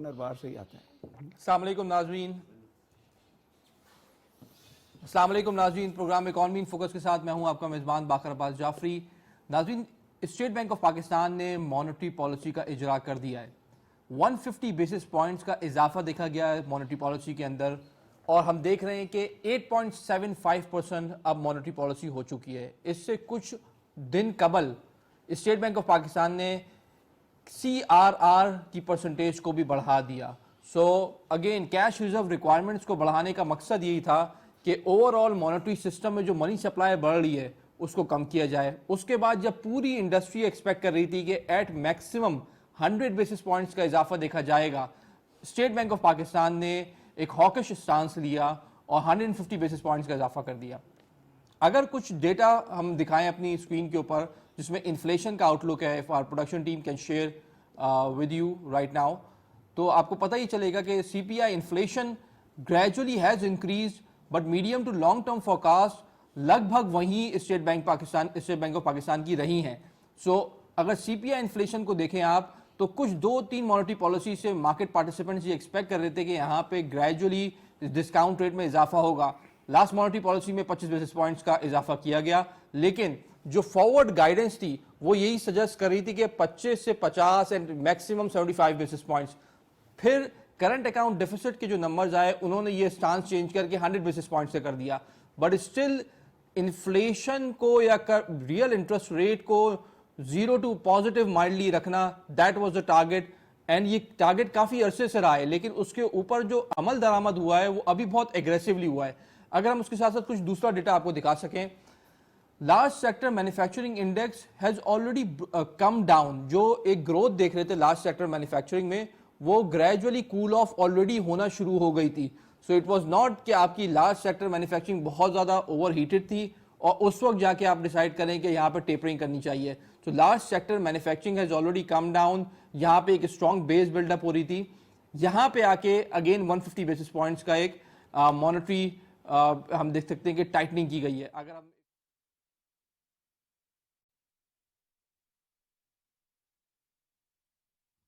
Governor باہر سے ہی آتا ہے. السلام علیکم ناظرین، پروگرام اکانومی ان فوکس کے ساتھ میں ہوں آپ کا میزبان باقر عباس جعفری. ناظرین، اسٹیٹ بینک آف پاکستان نے مانیٹری پالیسی کا اجرا کر دیا ہے. 150 بیسس پوائنٹس کا اضافہ دیکھا گیا ہے مانیٹری پالیسی کے اندر، اور ہم دیکھ رہے ہیں کہ 8.75% اب مانیٹری پالیسی ہو چکی ہے. اس سے کچھ دن قبل اسٹیٹ بینک آف پاکستان نے CRR کی پرسنٹیج کو بھی بڑھا دیا. So again cash reserve requirements کو بڑھانے کا مقصد یہی تھا کہ اوور آل مانیٹری سسٹم میں جو منی سپلائی بڑھ رہی ہے اس کو کم کیا جائے. اس کے بعد جب پوری انڈسٹری ایکسپیکٹ کر رہی تھی کہ ایٹ میکسیمم 100 بیسس پوائنٹس کا اضافہ دیکھا جائے گا، اسٹیٹ بینک آف پاکستان نے ایک ہاکش اسٹانس لیا اور 150 بیسس پوائنٹس کا اضافہ کر دیا. اگر کچھ ڈیٹا ہم دکھائیں اپنی اسکرین کے اوپر جس میں انفلیشن کا آؤٹ لک ہے، if our production team can share with you right now، تو آپ کو پتہ ہی چلے گا کہ CPI inflation gradually has increased but medium to long term forecast لگ بھگ وہیں اسٹیٹ بینک آف پاکستان کی رہی ہیں. سو اگر CPI انفلیشن کو دیکھیں آپ تو کچھ 2-3 مانیٹری پالیسی سے مارکیٹ پارٹیسپینٹس یہ ایکسپیکٹ کر رہے تھے کہ یہاں پہ گریجولی ڈسکاؤنٹ ریٹ میں اضافہ ہوگا. لاسٹ مانیٹری پالیسی میں 25 بیسس پوائنٹس کا اضافہ کیا گیا، لیکن جو فارورڈ گائیڈنس تھی وہ یہی سجیسٹ کر رہی تھی کہ 25 سے 50 اینڈ میکسیمم 75 بیسس پوائنٹس. پھر کرنٹ اکاؤنٹ ڈیفیسٹ کے جو نمبرز آئے انہوں نے یہ سٹانس چینج کر کے 100 بیسس پوائنٹ سے کر دیا. بٹ اسٹل انفلیشن کو یا ریئل انٹرسٹ ریٹ کو 0 ٹو پازیٹیو مائلڈلی رکھنا، that was the target. And یہ ٹارگیٹ کافی عرصے سے رہا ہے، لیکن اس کے اوپر جو عمل درآمد ہوا ہے وہ ابھی بہت ایگریسولی ہوا ہے. اگر ہم اس کے ساتھ ساتھ کچھ دوسرا ڈیٹا آپ کو دکھا سکیں، large sector manufacturing index has already come down. جو ایک گروتھ دیکھ رہے تھے لارج سیکٹر مینوفیکچرنگ میں وہ گریجولی کول آف آلریڈی ہونا شروع ہو گئی تھی. سو اٹ واز ناٹ کہ آپ کی لارج سیکٹر مینوفیکچرنگ بہت زیادہ اوور ہیٹڈ تھی اور اس وقت جا کے آپ ڈیسائیڈ کریں کہ یہاں پہ ٹیپرنگ کرنی چاہیے. تو large sector manufacturing has already come down, یہاں پہ ایک اسٹرانگ بیس بلڈ اپ ہو رہی تھی. یہاں پہ آ کے اگین 150 بیسس پوائنٹس کا ایک مانیٹری ہم دیکھ سکتے ہیں کہ ٹائٹننگ کی گئی ہے. اگر ہم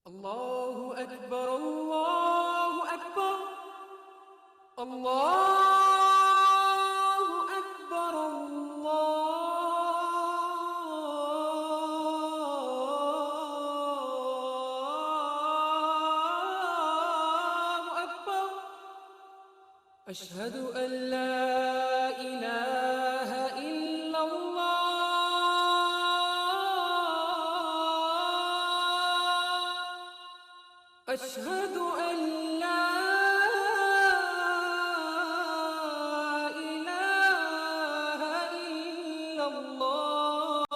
اللہ اکبر اللہ اکبر اللہ اکبر اللہ اکبر اشہد ان لا الہ الا اللہ اشہد ان لا الہ الا اللہ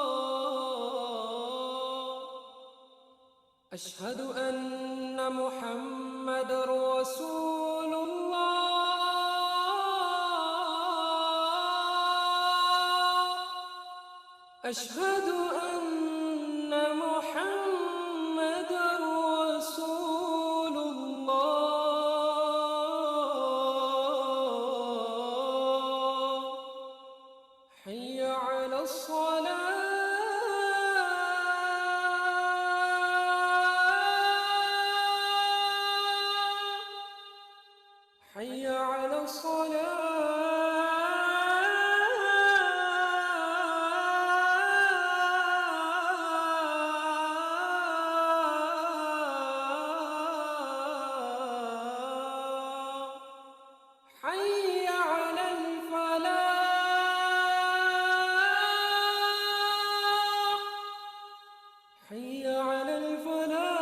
اشہد ان محمد رسول اللہ اشہد ان محمد رسول اللہ حی علی الصلاة حی علی الصلاة حی علی الفلاح حی علی الفلاح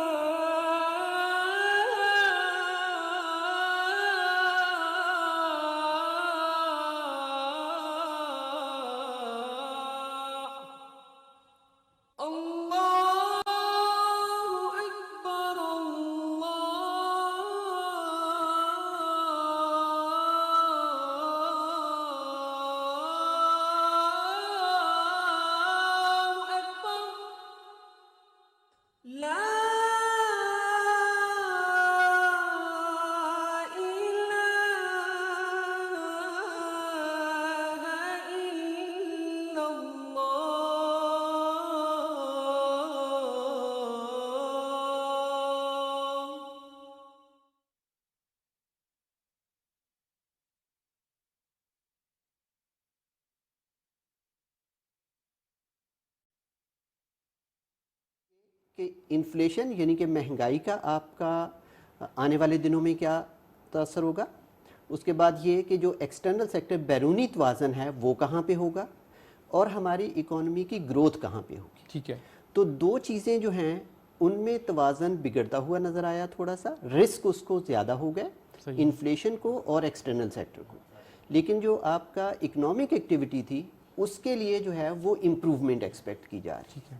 کہ انفلیشن یعنی کہ مہنگائی کا آپ کا آنے والے دنوں میں کیا تاثر ہوگا، اس کے بعد یہ کہ جو ایکسٹرنل سیکٹر بیرونی توازن ہے وہ کہاں پہ ہوگا، اور ہماری اکانومی کی گروتھ کہاں پہ ہوگی. ٹھیک ہے. تو دو چیزیں جو ہیں ان میں توازن بگڑتا ہوا نظر آیا، تھوڑا سا رسک اس کو زیادہ ہو گئے، انفلیشن کو اور ایکسٹرنل سیکٹر کو. لیکن جو آپ کا اکنامک ایکٹیویٹی تھی اس کے لیے جو ہے وہ امپروومنٹ ایکسپیکٹ کی جا رہی ہے.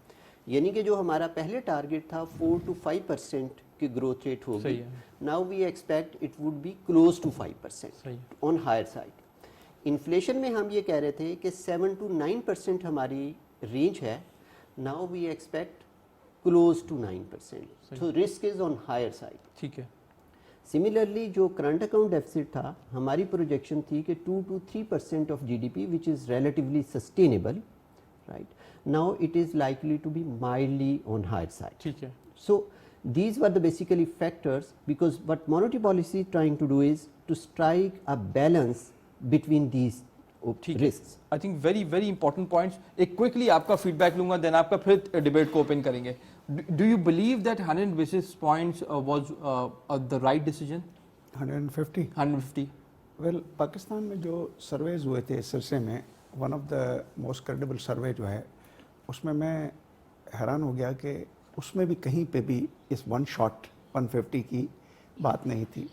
یعنی کہ جو ہمارا پہلے ٹارگٹ تھا 4 to 5% کی گروتھ ریٹ ہوگی، now we expect it would be close to 5% on higher side. Inflation میں ہم یہ کہہ رہے تھے کہ 7 to 9% ہماری رینج ہے، now we expect close to 9%. تو risk is on higher side. ٹھیک ہے. سملرلی جو کرنٹ اکاؤنٹ ڈیفیسٹ تھا ہماری پروجیکشن تھی کہ 2 to 3% of GDP which is relatively sustainable, right. Now it is likely to be mildly on higher side. ٹھیک ہے. So these were the basically factors, because what monetary policy is trying to do is to strike a balance between these risks. I think very very important points. ایک quickly آپ کا feed back لوں گا، دین آپ کا پھر debate کو open کریں گے. Do you believe that 100 basis points was the right decision? 150 well Pakistan میں جو سرویز ہوئے تھے اس عرصے میں، one of the most credible survey جو ہے اس میں حیران ہو گیا کہ اس میں بھی کہیں پہ بھی اس ون شاٹ 150 کی بات نہیں تھی.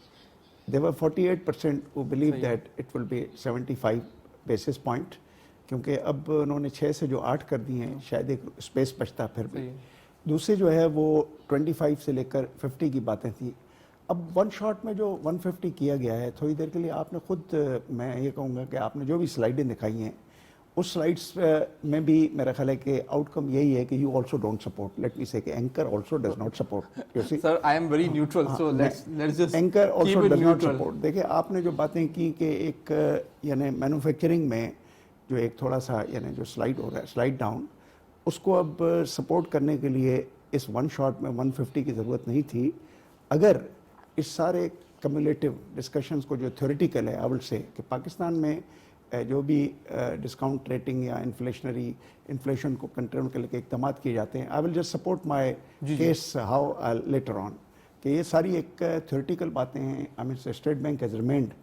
There were 48% who believe that it will be 75 basis point، کیونکہ اب انہوں نے 6 سے جو 8 کر دی ہیں شاید ایک اسپیس بچتا پھر بھی. دوسرے جو ہے وہ 25 سے لے کر 50 کی باتیں تھیں. اب ون شاٹ میں جو 150 کیا گیا ہے، تھوڑی دیر کے لیے آپ نے خود، میں یہ کہوں گا کہ آپ نے جو بھی سلائڈیں دکھائی ہیں اس سلائڈس میں بھی میرا خیال ہے کہ آؤٹ کم یہی ہے کہ you also don't support. Let me سے کہ anchor also does not support. Sir I am very neutral, so let's just anchor also does not support. دیکھیں آپ نے جو باتیں کی کہ ایک یعنی مینوفیکچرنگ میں جو ایک تھوڑا سا یعنی جو سلائڈ ہو رہا ہے، سلائڈ ڈاؤن، اس کو اب سپورٹ کرنے کے لیے اس ون شاٹ میں 150 کی ضرورت نہیں تھی. اگر اس سارے کمیولیٹو ڈسکشنز کو جو تھیوریٹیکل ہے آئی ول سے کہ پاکستان میں جو بھی ڈسکاؤنٹ ریٹنگ یا انفلیشن کو کنٹرول کرنے کے اقدامات کیے جاتے ہیں، I will just support my case how later on, کہ یہ ساری ایک تھیوریٹیکل باتیں ہیں. I mean State Bank has remained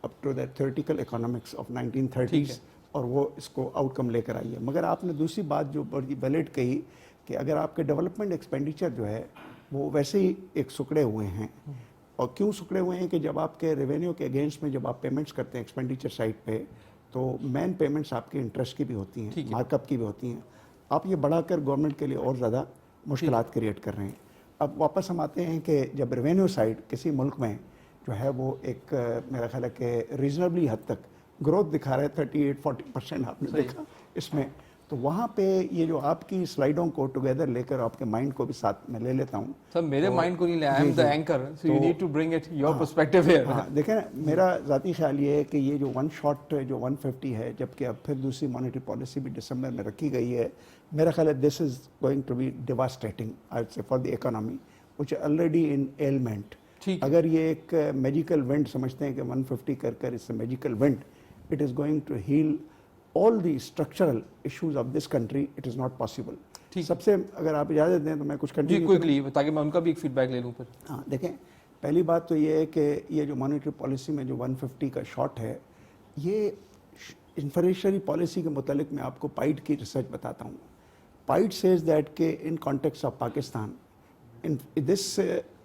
up to the theoretical economics of 1930s، اور وہ اس کو آؤٹ کم لے کر آئی ہے. مگر آپ نے دوسری بات جو بڑی ویلڈ کہی کہ اگر آپ کے ڈیولپمنٹ ایکسپینڈیچر جو ہے وہ ویسے ہی ایک سکڑے ہوئے ہیں. اور کیوں سکڑے ہوئے ہیں کہ جب آپ کے ریونیو کے اگینسٹ میں جب آپ پیمنٹس کرتے ہیں ایکسپینڈیچر سائڈ پہ، تو مین پیمنٹس آپ کے انٹرسٹ کی بھی ہوتی ہیں، مارک اپ کی بھی ہوتی ہیں. آپ یہ بڑھا کر گورنمنٹ کے لیے اور زیادہ مشکلات کریٹ کر رہے ہیں. اب واپس ہم آتے ہیں کہ جب ریونیو سائڈ کسی ملک میں جو ہے وہ ایک میرا خیال ہے کہ ریزنیبلی حد تک گروتھ دکھا رہا ہے، 38-40% آپ نے دیکھا اس میں، تو وہاں پہ یہ جو آپ کی سلائڈوں کو ٹوگیدر لے کر آپ کے مائنڈ کو بھی ساتھ میں لے لیتا ہوں. سر میرے مائنڈ کو نہیں لے، I am the anchor, so you need to bring it your perspective here. دیکھیں میرا ذاتی خیال یہ ہے کہ یہ جو ون شاٹ جو 150 ہے، جبکہ اب پھر دوسری مانیٹری پالیسی بھی دسمبر میں رکھی گئی ہے، میرا خیال ہے this is going to be devastating I say for the economy which already in ailment. اگر یہ ایک میجیکل ونڈ سمجھتے ہیں کہ 150 کر کر اس سے magical wand, it is going to heal all the structural issues of this country, it is not possible. سب سے اگر آپ اجازت دیں تو میں کچھ کنٹینیو کوئکلی تاکہ میں ان کا بھی ایک فیڈ بیک لے لوں پھر. ہاں دیکھیں، پہلی بات تو یہ ہے کہ یہ جو مانیٹری پالیسی میں جو 150 کا شاٹ ہے، یہ انفلیشنری پالیسی کے متعلق میں آپ کو پائٹ کی ریسرچ بتاتا ہوں. پائٹ سیز دیٹ کہ in context of Pakistan this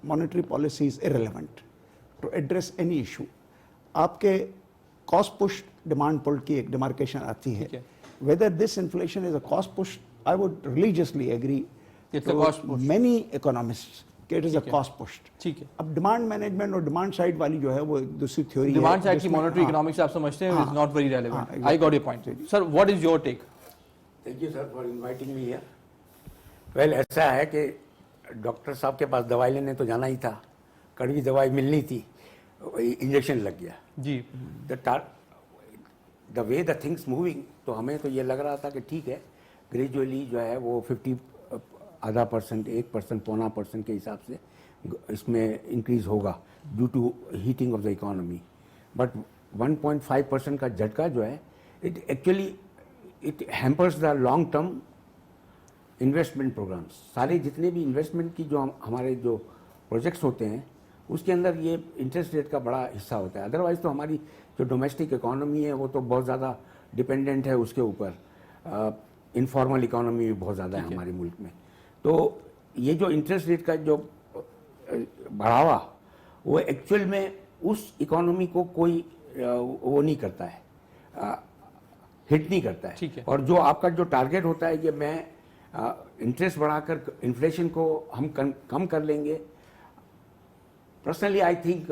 monetary policy is irrelevant to address any issue. آپ کے کاسٹ پش ڈیمانڈ پل کی ایک ڈیمارکیشن آتی ہے. Whether this inflation is a cost push, I would religiously agree many economist کہ it is a cost push. ٹھیک ہے. اب ڈیمانڈ مینجمنٹ اور ڈیمانڈ سائڈ والی جو ہے وہ دوسری تھیوری ہے. ڈیمانڈ سائڈ کی مانیٹری اکنامکس آپ سمجھتے ہیں is not very relevant. I got your point. Sir what is your take? Thank you sir for inviting me here. Well ایسا ہے کہ ڈاکٹر صاحب کے پاس دوائی لینے تو جانا ہی تھا، کڑوی دوائی ملنی تھی، انجیکشن لگ گیا. جی. دا وے دا تھنگس موونگ، تو ہمیں تو یہ لگ رہا تھا کہ ٹھیک ہے گریجولی جو ہے وہ 50% 1% 0.25% کے حساب سے اس میں انکریز ہوگا due to heating of the economy. But 1.5% کا جھٹکا جو ہے it actually it hampers the long term investment programmes, सारे जितने भी इन्वेस्टमेंट की जो हमारे जो प्रोजेक्ट्स होते हैं उसके अंदर ये इंटरेस्ट रेट का बड़ा हिस्सा होता है। अदरवाइज़ तो हमारी जो डोमेस्टिक इकोनॉमी है वो तो बहुत ज़्यादा डिपेंडेंट है उसके ऊपर, इनफॉर्मल इकोनॉमी भी बहुत ज़्यादा है हमारे मुल्क में। तो ये जो इंटरेस्ट रेट का जो बढ़ावा वो एक्चुअल में उस इकोनॉमी को कोई वो नहीं करता है, हिट नहीं करता है। और जो आपका जो टारगेट होता है कि मैं इंटरेस्ट बढ़ाकर इन्फ्लेशन को हम कम कर लेंगे, personally I think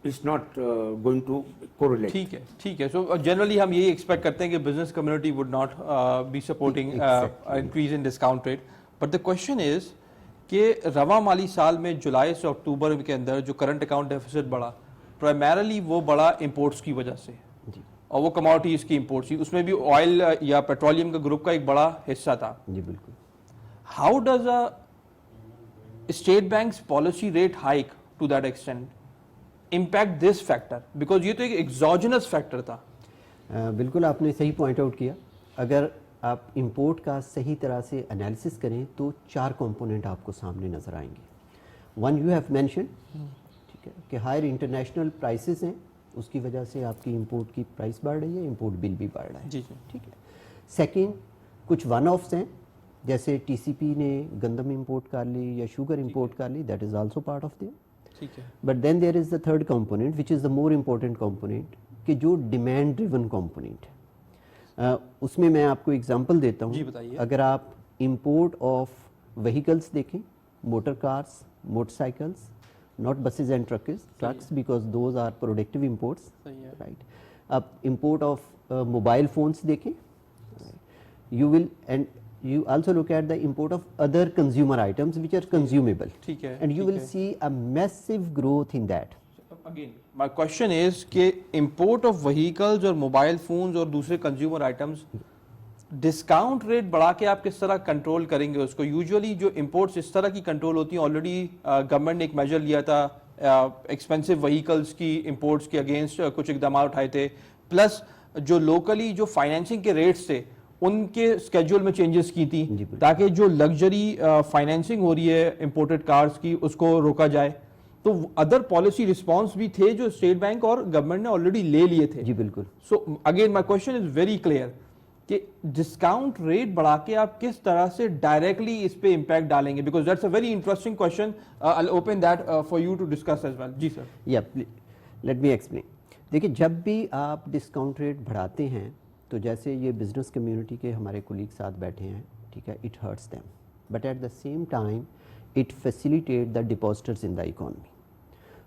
it's not going to correlate. ठीक है। सो जनरली हम यही एक्सपेक्ट करते हैं कि business community would not be supporting increase in discount rate, but the question is कि रवा माली साल में जुलाई से अक्टूबर के अंदर जो करंट अकाउंट डेफिसिट बढ़ा, प्राइमरली वो बढ़ा इंपोर्ट्स की वजह से, और वो कमोडिटीज़ की इंपोर्ट्स थी, उसमें भी ऑयल या पेट्रोलियम का ग्रुप का एक बड़ा हिस्सा था। जी बिल्कुल। How does a state bank's policy rate hike to that extent impact this factor, because ये तो एक एग्जोजेनस फैक्टर था। बिल्कुल आपने सही पॉइंट आउट किया। अगर आप इंपोर्ट का सही तरह से एनालिसिस करें तो 4 कंपोनेंट आपको सामने नज़र आएंगे। वन यू हैव मेंशन, ठीक है, कि हायर इंटरनेशनल प्राइसेस हैं, उसकी वजह से आपकी इंपोर्ट की प्राइस बढ़ रही है, इंपोर्ट बिल भी बढ़ रहा है। जी ठीक है। सेकंड, कुछ वन ऑफ्स हैं, जैसे टीसीपी ने गंदम इंपोर्ट कर ली या शुगर इंपोर्ट कर ली, that is also part of there. ठीक है। But then there is the third component which is the more important component, कि जो डिमांड ड्रिवन कंपोनेंट है। उसमें मैं आपको एग्जांपल देता जी हूँ। बताइए। अगर आप इंपोर्ट ऑफ व्हीकल्स देखें, motor cars, motorcycles, not buses and trucks because those are productive imports, right. अब इंपोर्ट ऑफ मोबाइल फोन्स देखें, you will, and you also look at the import of other consumer items which are consumable, ठीक है, and you ठीक will है। see a massive growth in that. Again, my question is कि import of vehicles और mobile phones और दूसरे consumer items discount rate बढ़ा के आप किस तरह कंट्रोल करेंगे उसको? यूजुअली जो इंपोर्ट्स इस तरह की कंट्रोल होती हैं, ऑलरेडी गवर्नमेंट ने एक मेजर लिया था एक्सपेंसिव व्हीकल्स की इंपोर्ट्स के अगेंस्ट, कुछ इकदाम उठाए थे, प्लस जो लोकली जो फाइनेंसिंग के रेट्स थे उनके स्केड्यूल में चेंजेस की थी ताकि जो लग्जरी फाइनेंसिंग हो रही है इंपोर्टेड कार्स की उसको रोका जाए। तो अदर पॉलिसी रिस्पांस भी थे जो स्टेट बैंक और गवर्नमेंट ने ऑलरेडी ले लिए थे। जी बिल्कुल। So again my question is very clear कि डिस्काउंट रेट बढ़ा के आप किस तरह से डायरेक्टली इस पे इंपैक्ट डालेंगे, because that's a very interesting question, I will open that for you to discuss as well. जी सर। या लेट मी एक्सप्लेन। देखिए, जब भी आप डिस्काउंट रेट बढ़ाते हैं तो जैसे ये बिजनेस कम्युनिटी के हमारे कोलीग साथ बैठे हैं, ठीक है, it hurts them, but at the same time it facilitate the depositors in the economy.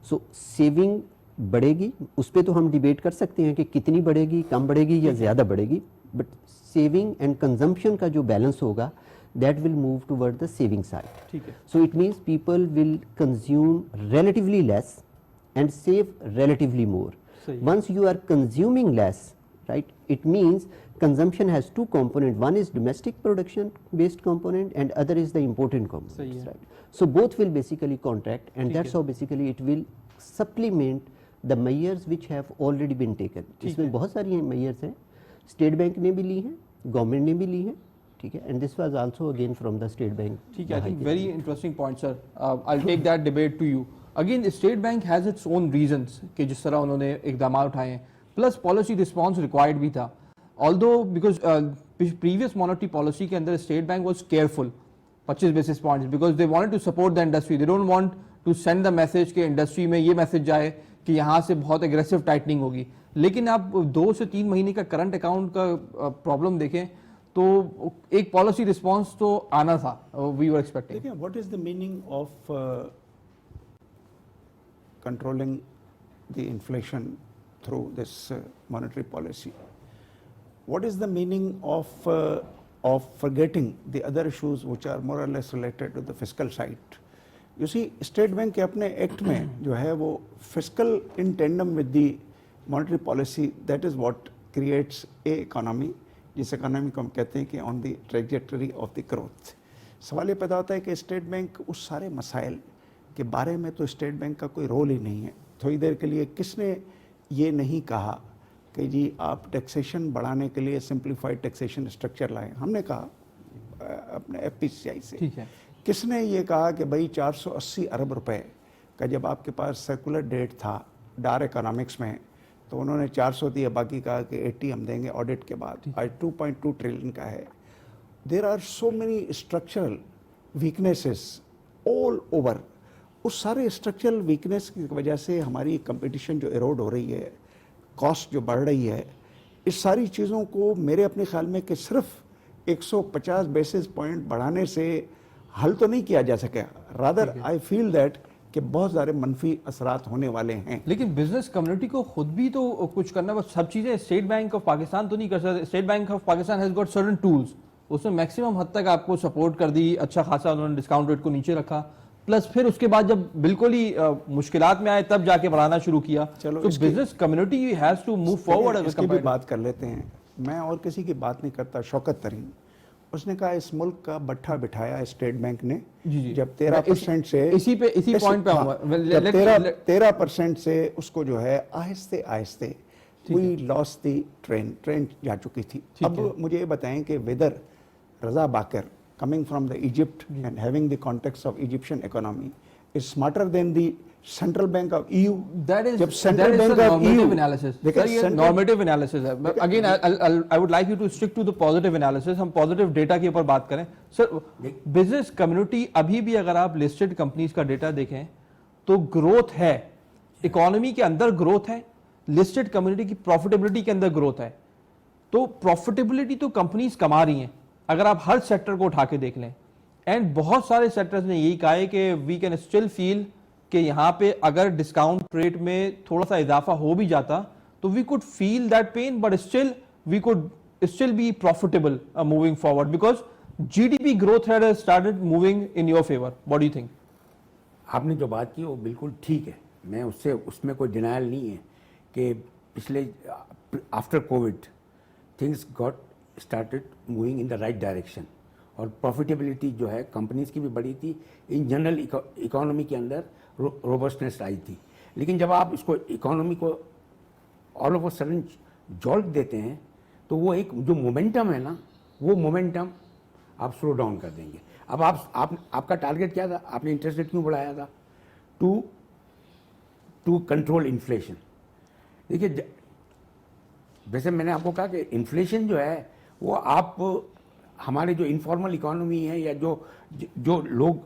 So saving बढ़ेगी, उस पर तो हम डिबेट कर सकते हैं कि कितनी बढ़ेगी, कम बढ़ेगी या ज़्यादा बढ़ेगी, बट सेविंग एंड कंजम्पशन का जो बैलेंस होगा that will move toward the saving side. ठीक है। So it means people will consume relatively less and save relatively more. Once you are consuming less, right, it means consumption has two components. One is domestic production based component and other is the imported components, right. So both will basically contract, and that's how basically it will supplement the measures which have already been taken. इसमें बहुत सारी measures हैं, state bank ने भी ली हैं, government ने भी ली हैं, ठीक है, and this was also again from the state bank. ठीक है, I think very interesting point sir. I'll take that debate to you. Again, state bank has its own reasons कि जिस तरह उन्होंने इकदाम उठाए हैं, प्लस पॉलिसी रिस्पॉन्स रिक्वायर्ड भी था। Although because previous monetary policy के अंदर state bank was careful 25 basis points because they wanted to support the industry, they don't want to send the message कि इंडस्ट्री में ये मैसेज जाए कि यहाँ से बहुत एग्रेसिव टाइटनिंग होगी। लेकिन आप 2 से 3 महीने का करंट अकाउंट का प्रॉब्लम देखें तो एक पॉलिसी रिस्पॉन्स तो आना था, वी वर एक्सपेक्टिंग। देखिए, what is the meaning of controlling the inflation through this monetary policy? What is the meaning of forgetting the other issues which are more or less related to the fiscal side? You see, State Bank के अपने act में जो है वो fiscal in tandem with the monetary policy, that is what creates a economy, जिस economy को हम कहते हैं कि on the trajectory of the growth. सवाल ये पैदा होता है कि स्टेट बैंक उस सारे मसाइल के बारे में तो स्टेट बैंक का कोई रोल ही नहीं है। थोड़ी देर के लिए किसने ये नहीं कहा कि जी आप टैक्सेशन बढ़ाने के लिए सिंप्लीफाइड टैक्सेशन स्ट्रक्चर लाएं? हमने कहा अपने FPCI से। ठीक है। किसने ये कहा कि भाई 480 अरब रुपए का जब आपके पास सर्कुलर डेट था डार इकोनॉमिक्स में, तो उन्होंने 400 दिए, बाकी कहा कि 80 हम देंगे ऑडिट के बाद, आज 2.2 ट्रिलियन का है। There are so many structural weaknesses all over. उस सारे स्ट्रक्चरल वीकनेस की वजह से हमारी कंपटीशन जो एरोड हो रही है, कॉस्ट जो बढ़ रही है, इस सारी चीज़ों को मेरे अपने ख्याल में कि सिर्फ 150 बेसिस पॉइंट बढ़ाने से हल तो नहीं किया जा सका। रादर आई फील दैट कि बहुत सारे मनफी असरात होने वाले हैं। लेकिन बिजनेस कम्युनिटी को खुद भी तो कुछ करना, बस सब चीजें स्टेट बैंक ऑफ पाकिस्तान तो नहीं कर सकते। State bank of Pakistan has got certain tools, उसने मैक्सिमम हद तक आपको सपोर्ट कर दी, अच्छा खासा उन्होंने डिस्काउंट रेट को नीचे रखा, प्लस फिर उसके बाद जब बिल्कुल ही मुश्किलात में आए तब जाके बढ़ाना शुरू किया। चलो तो business community has to move forward. इसकी भी बात कर लेते हैं। मैं और किसी की बात नहीं करता। शौकत तरीन उसने कहा इस मुल्क का बट्ठा बिठाया स्टेट बैंक ने, जब 13% से इसी पॉइंट पे आऊंगा। 13% से उसको जो है आहिस्ते आहिस्ते वी लॉस्ट दी ट्रेन जा चुकी थी। अब मुझे ये बताएं कि whether Raza Baqir coming from the Egypt and having the context of Egyptian economy is smarter than the central bank of EU. That is जब central bank of normative EU analysis. Sir, ये normative analysis है। But again, I would like you to stick to the positive analysis. हम positive data के ऊपर बात करें। Sir, business community अभी भी अगर आप listed companies का data देखें तो growth है, economy के अंदर growth है, listed community की profitability के अंदर growth है। तो profitability तो companies कमा रही हैं अगर आप हर सेक्टर को उठा के देख लें। एंड बहुत सारे सेक्टर्स ने यही कहा है कि वी कैन स्टिल फील कि यहाँ पे अगर डिस्काउंट रेट में थोड़ा सा इजाफा हो भी जाता तो we could feel that pain, but still we could still be profitable moving forward because GDP growth had started moving in your favour. What do you think? आपने जो बात की वो बिल्कुल ठीक है, मैं उसमें कोई डिनायल नहीं है कि पिछले after Covid things got started moving in the right direction और प्रॉफिटेबिलिटी जो है कंपनीज की भी बढ़ी थी। इन जनरल इकोनॉमी के अंदर रोबस्टनेस आई थी। लेकिन जब आप इसको इकोनॉमी को all of a sudden jolt देते हैं तो वो एक जो मोमेंटम है ना, वो मोमेंटम आप स्लो डाउन कर देंगे। अब आपका टारगेट क्या था? आपने इंटरेस्ट रेट क्यों बढ़ाया था? To control inflation. देखिए, वैसे मैंने आपको कहा कि इन्फ्लेशन जो है वो आप हमारे जो इनफॉर्मल इकोनॉमी है या जो लोग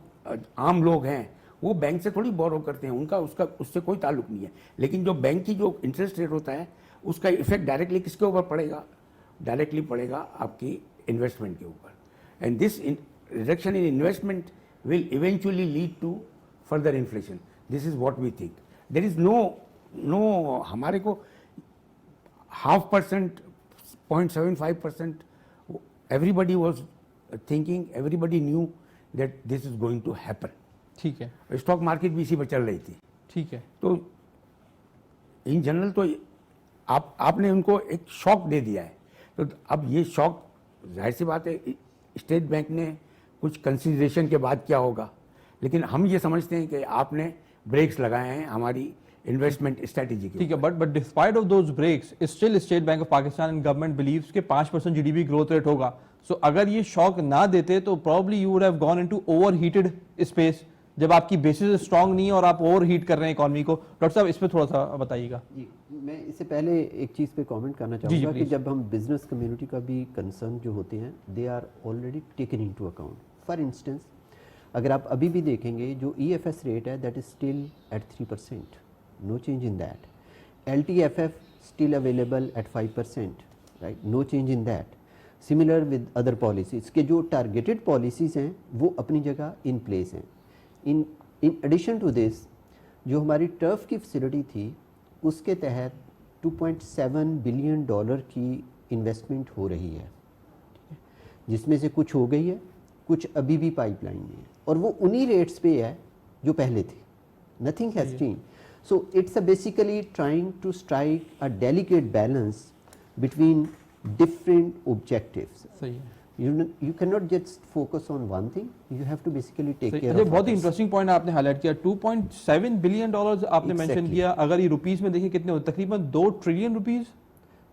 आम लोग हैं वो बैंक से थोड़ी बोरो करते हैं, उससे कोई ताल्लुक नहीं है। लेकिन जो बैंक की जो इंटरेस्ट रेट होता है उसका इफेक्ट डायरेक्टली किसके ऊपर पड़ेगा? डायरेक्टली पड़ेगा आपकी इन्वेस्टमेंट के ऊपर। And this reduction in investment will eventually lead to further inflation. This is what we think. There is no हमारे को 0.5%, 0.75%, everybody was thinking, everybody knew that this is going to happen. ठीक है। Stock market भी इसी पर चल रही थी। ठीक है। तो इन जनरल तो आपने उनको एक शॉक दे दिया है। तो अब ये शॉक, जाहिर सी बात है, स्टेट बैंक ने कुछ कंसिडरेशन के बाद क्या होगा, लेकिन हम ये समझते हैं कि आपने ब्रेक्स लगाए हैं हमारी इन्वेस्टमेंट स्ट्रेटेजी की। ठीक है, but despite of those breaks still state bank of Pakistan and government believes के 5% जीडीपी ग्रोथ रेट होगा। सो अगर ये शॉक ना देते तो probably you would have gone into overheated space, जब आपकी बेसिस स्ट्रांग नहीं है और आप ओवरहीट कर रहे हैं इकोनॉमी को। डॉक्टर साहब, इस पे थोड़ा सा बताइएगा। जी, मैं इससे पहले एक चीज़ पे कमेंट करना चाहूँगा कि जब हम बिजनेस कम्युनिटी का भी कंसर्न जो होते हैं they are already taken into account. For instance, अगर आप अभी भी देखेंगे जो EFS रेट है that is still at 3%, no change in that. LTFF still available at 5%, right? No change in that. Similar with other policies के जो targeted policies हैं वो अपनी जगह in place हैं। In addition to this, जो हमारी टर्फ की फैसिलिटी थी उसके तहत $2.7 बिलियन की इन्वेस्टमेंट हो रही है, जिसमें से कुछ हो गई है, कुछ अभी भी पाइपलाइन में है, और वो उन्हीं रेट्स पे है जो पहले थे। Nothing has changed. So it's basically trying to strike a delicate balance between different objectives. सही है। You cannot just focus on one thing. You have to basically take care अच्छा, of बहुत ही others. इंटरेस्टिंग पॉइंट आपने highlight किया। $2.7 billion आपने mention किया। अगर ये रुपीस में देखिए कितने होते, तकरीबन 2 ट्रिलियन रुपीस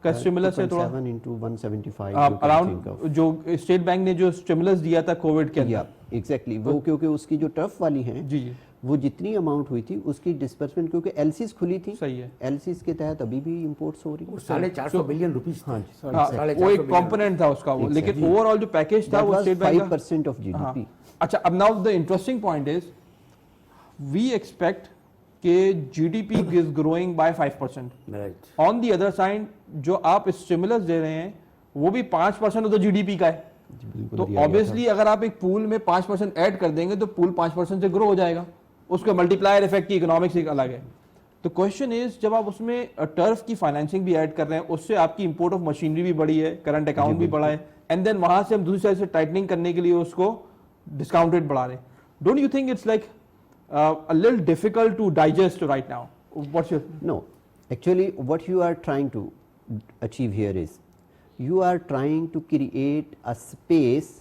کا اسٹیمولس ہے تھوڑا 2.7 into 175 you can think of. Around جو اسٹیٹ بینک نے جو اسٹیمولس دیا تھا کووڈ کے یا اندر. ایگزیکٹلی وہ کیونکہ اس کی جو ٹرف والی ہیں جی جی وہ جتنی اماؤنٹ ہوئی تھی اس کی ڈسپرسمنٹ کیونکہ ایل سیز کھلی تھی, صحیح ہے. ایل سیز کے تحت ابھی بھی امپورٹس ہو رہی ہیں. 450 بلین روپیز. ہاں وہ ایک کمپوننٹ تھا اس کا وہ, لیکن اوور آل جو پیکیج تھا وہ اسٹیٹ بینک کا 5% آف جی ڈی پی. اچھا اب now the interesting point is we expect کہ G D P is growing by 5%. On the other side جو آپ اسٹیمولس دے رہے ہیں وہ بھی 5% آف دا جی ڈی پی کا ہے. تو obviously اگر آپ ایک پول میں 5% ایڈ کر دیں گے تو پول 5% سے گرو ہو جائے گا, اس کا ملٹی پلائر افیکٹ کی اکنامکس ایک الگ ہے. تو کوشچن از جب آپ اس میں ٹرف کی فائنینسنگ بھی ایڈ کر رہے ہیں, اس سے آپ کی امپورٹ آف مشینری بھی بڑی ہے, کرنٹ اکاؤنٹ بھی بڑا ہے, اینڈ دین وہاں سے ہم دوسری سائڈ سے ٹائٹننگ کرنے کے لیے اس کو ڈسکاؤنٹ ریٹ بڑھا رہے ہیں. Don't you think it's like a little difficult to digest right now? What's your... No, actually what you are trying to achieve here is you are trying to create a space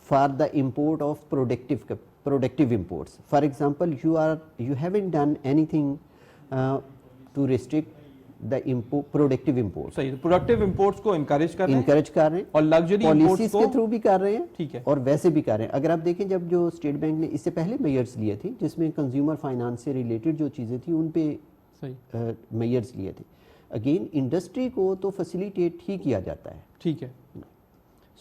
for the import of productive imports. For example, you haven't done anything to restrict the productive imports. صحیح, productive imports کو encourage کر رہے ہیں, encourage کر رہے ہیں اور luxury policies کے تھرو بھی کر رہے ہیں, ٹھیک ہے, اور ویسے بھی کر رہے ہیں. اگر آپ دیکھیں جب جو اسٹیٹ بینک نے اس سے پہلے میئرز لیے تھے جس میں کنزیومر فائنانس سے ریلیٹڈ جو چیزیں تھیں ان پہ میئرز لیے تھے, اگین انڈسٹری کو تو فیسیلیٹیٹ ہی کیا جاتا ہے, ٹھیک ہے,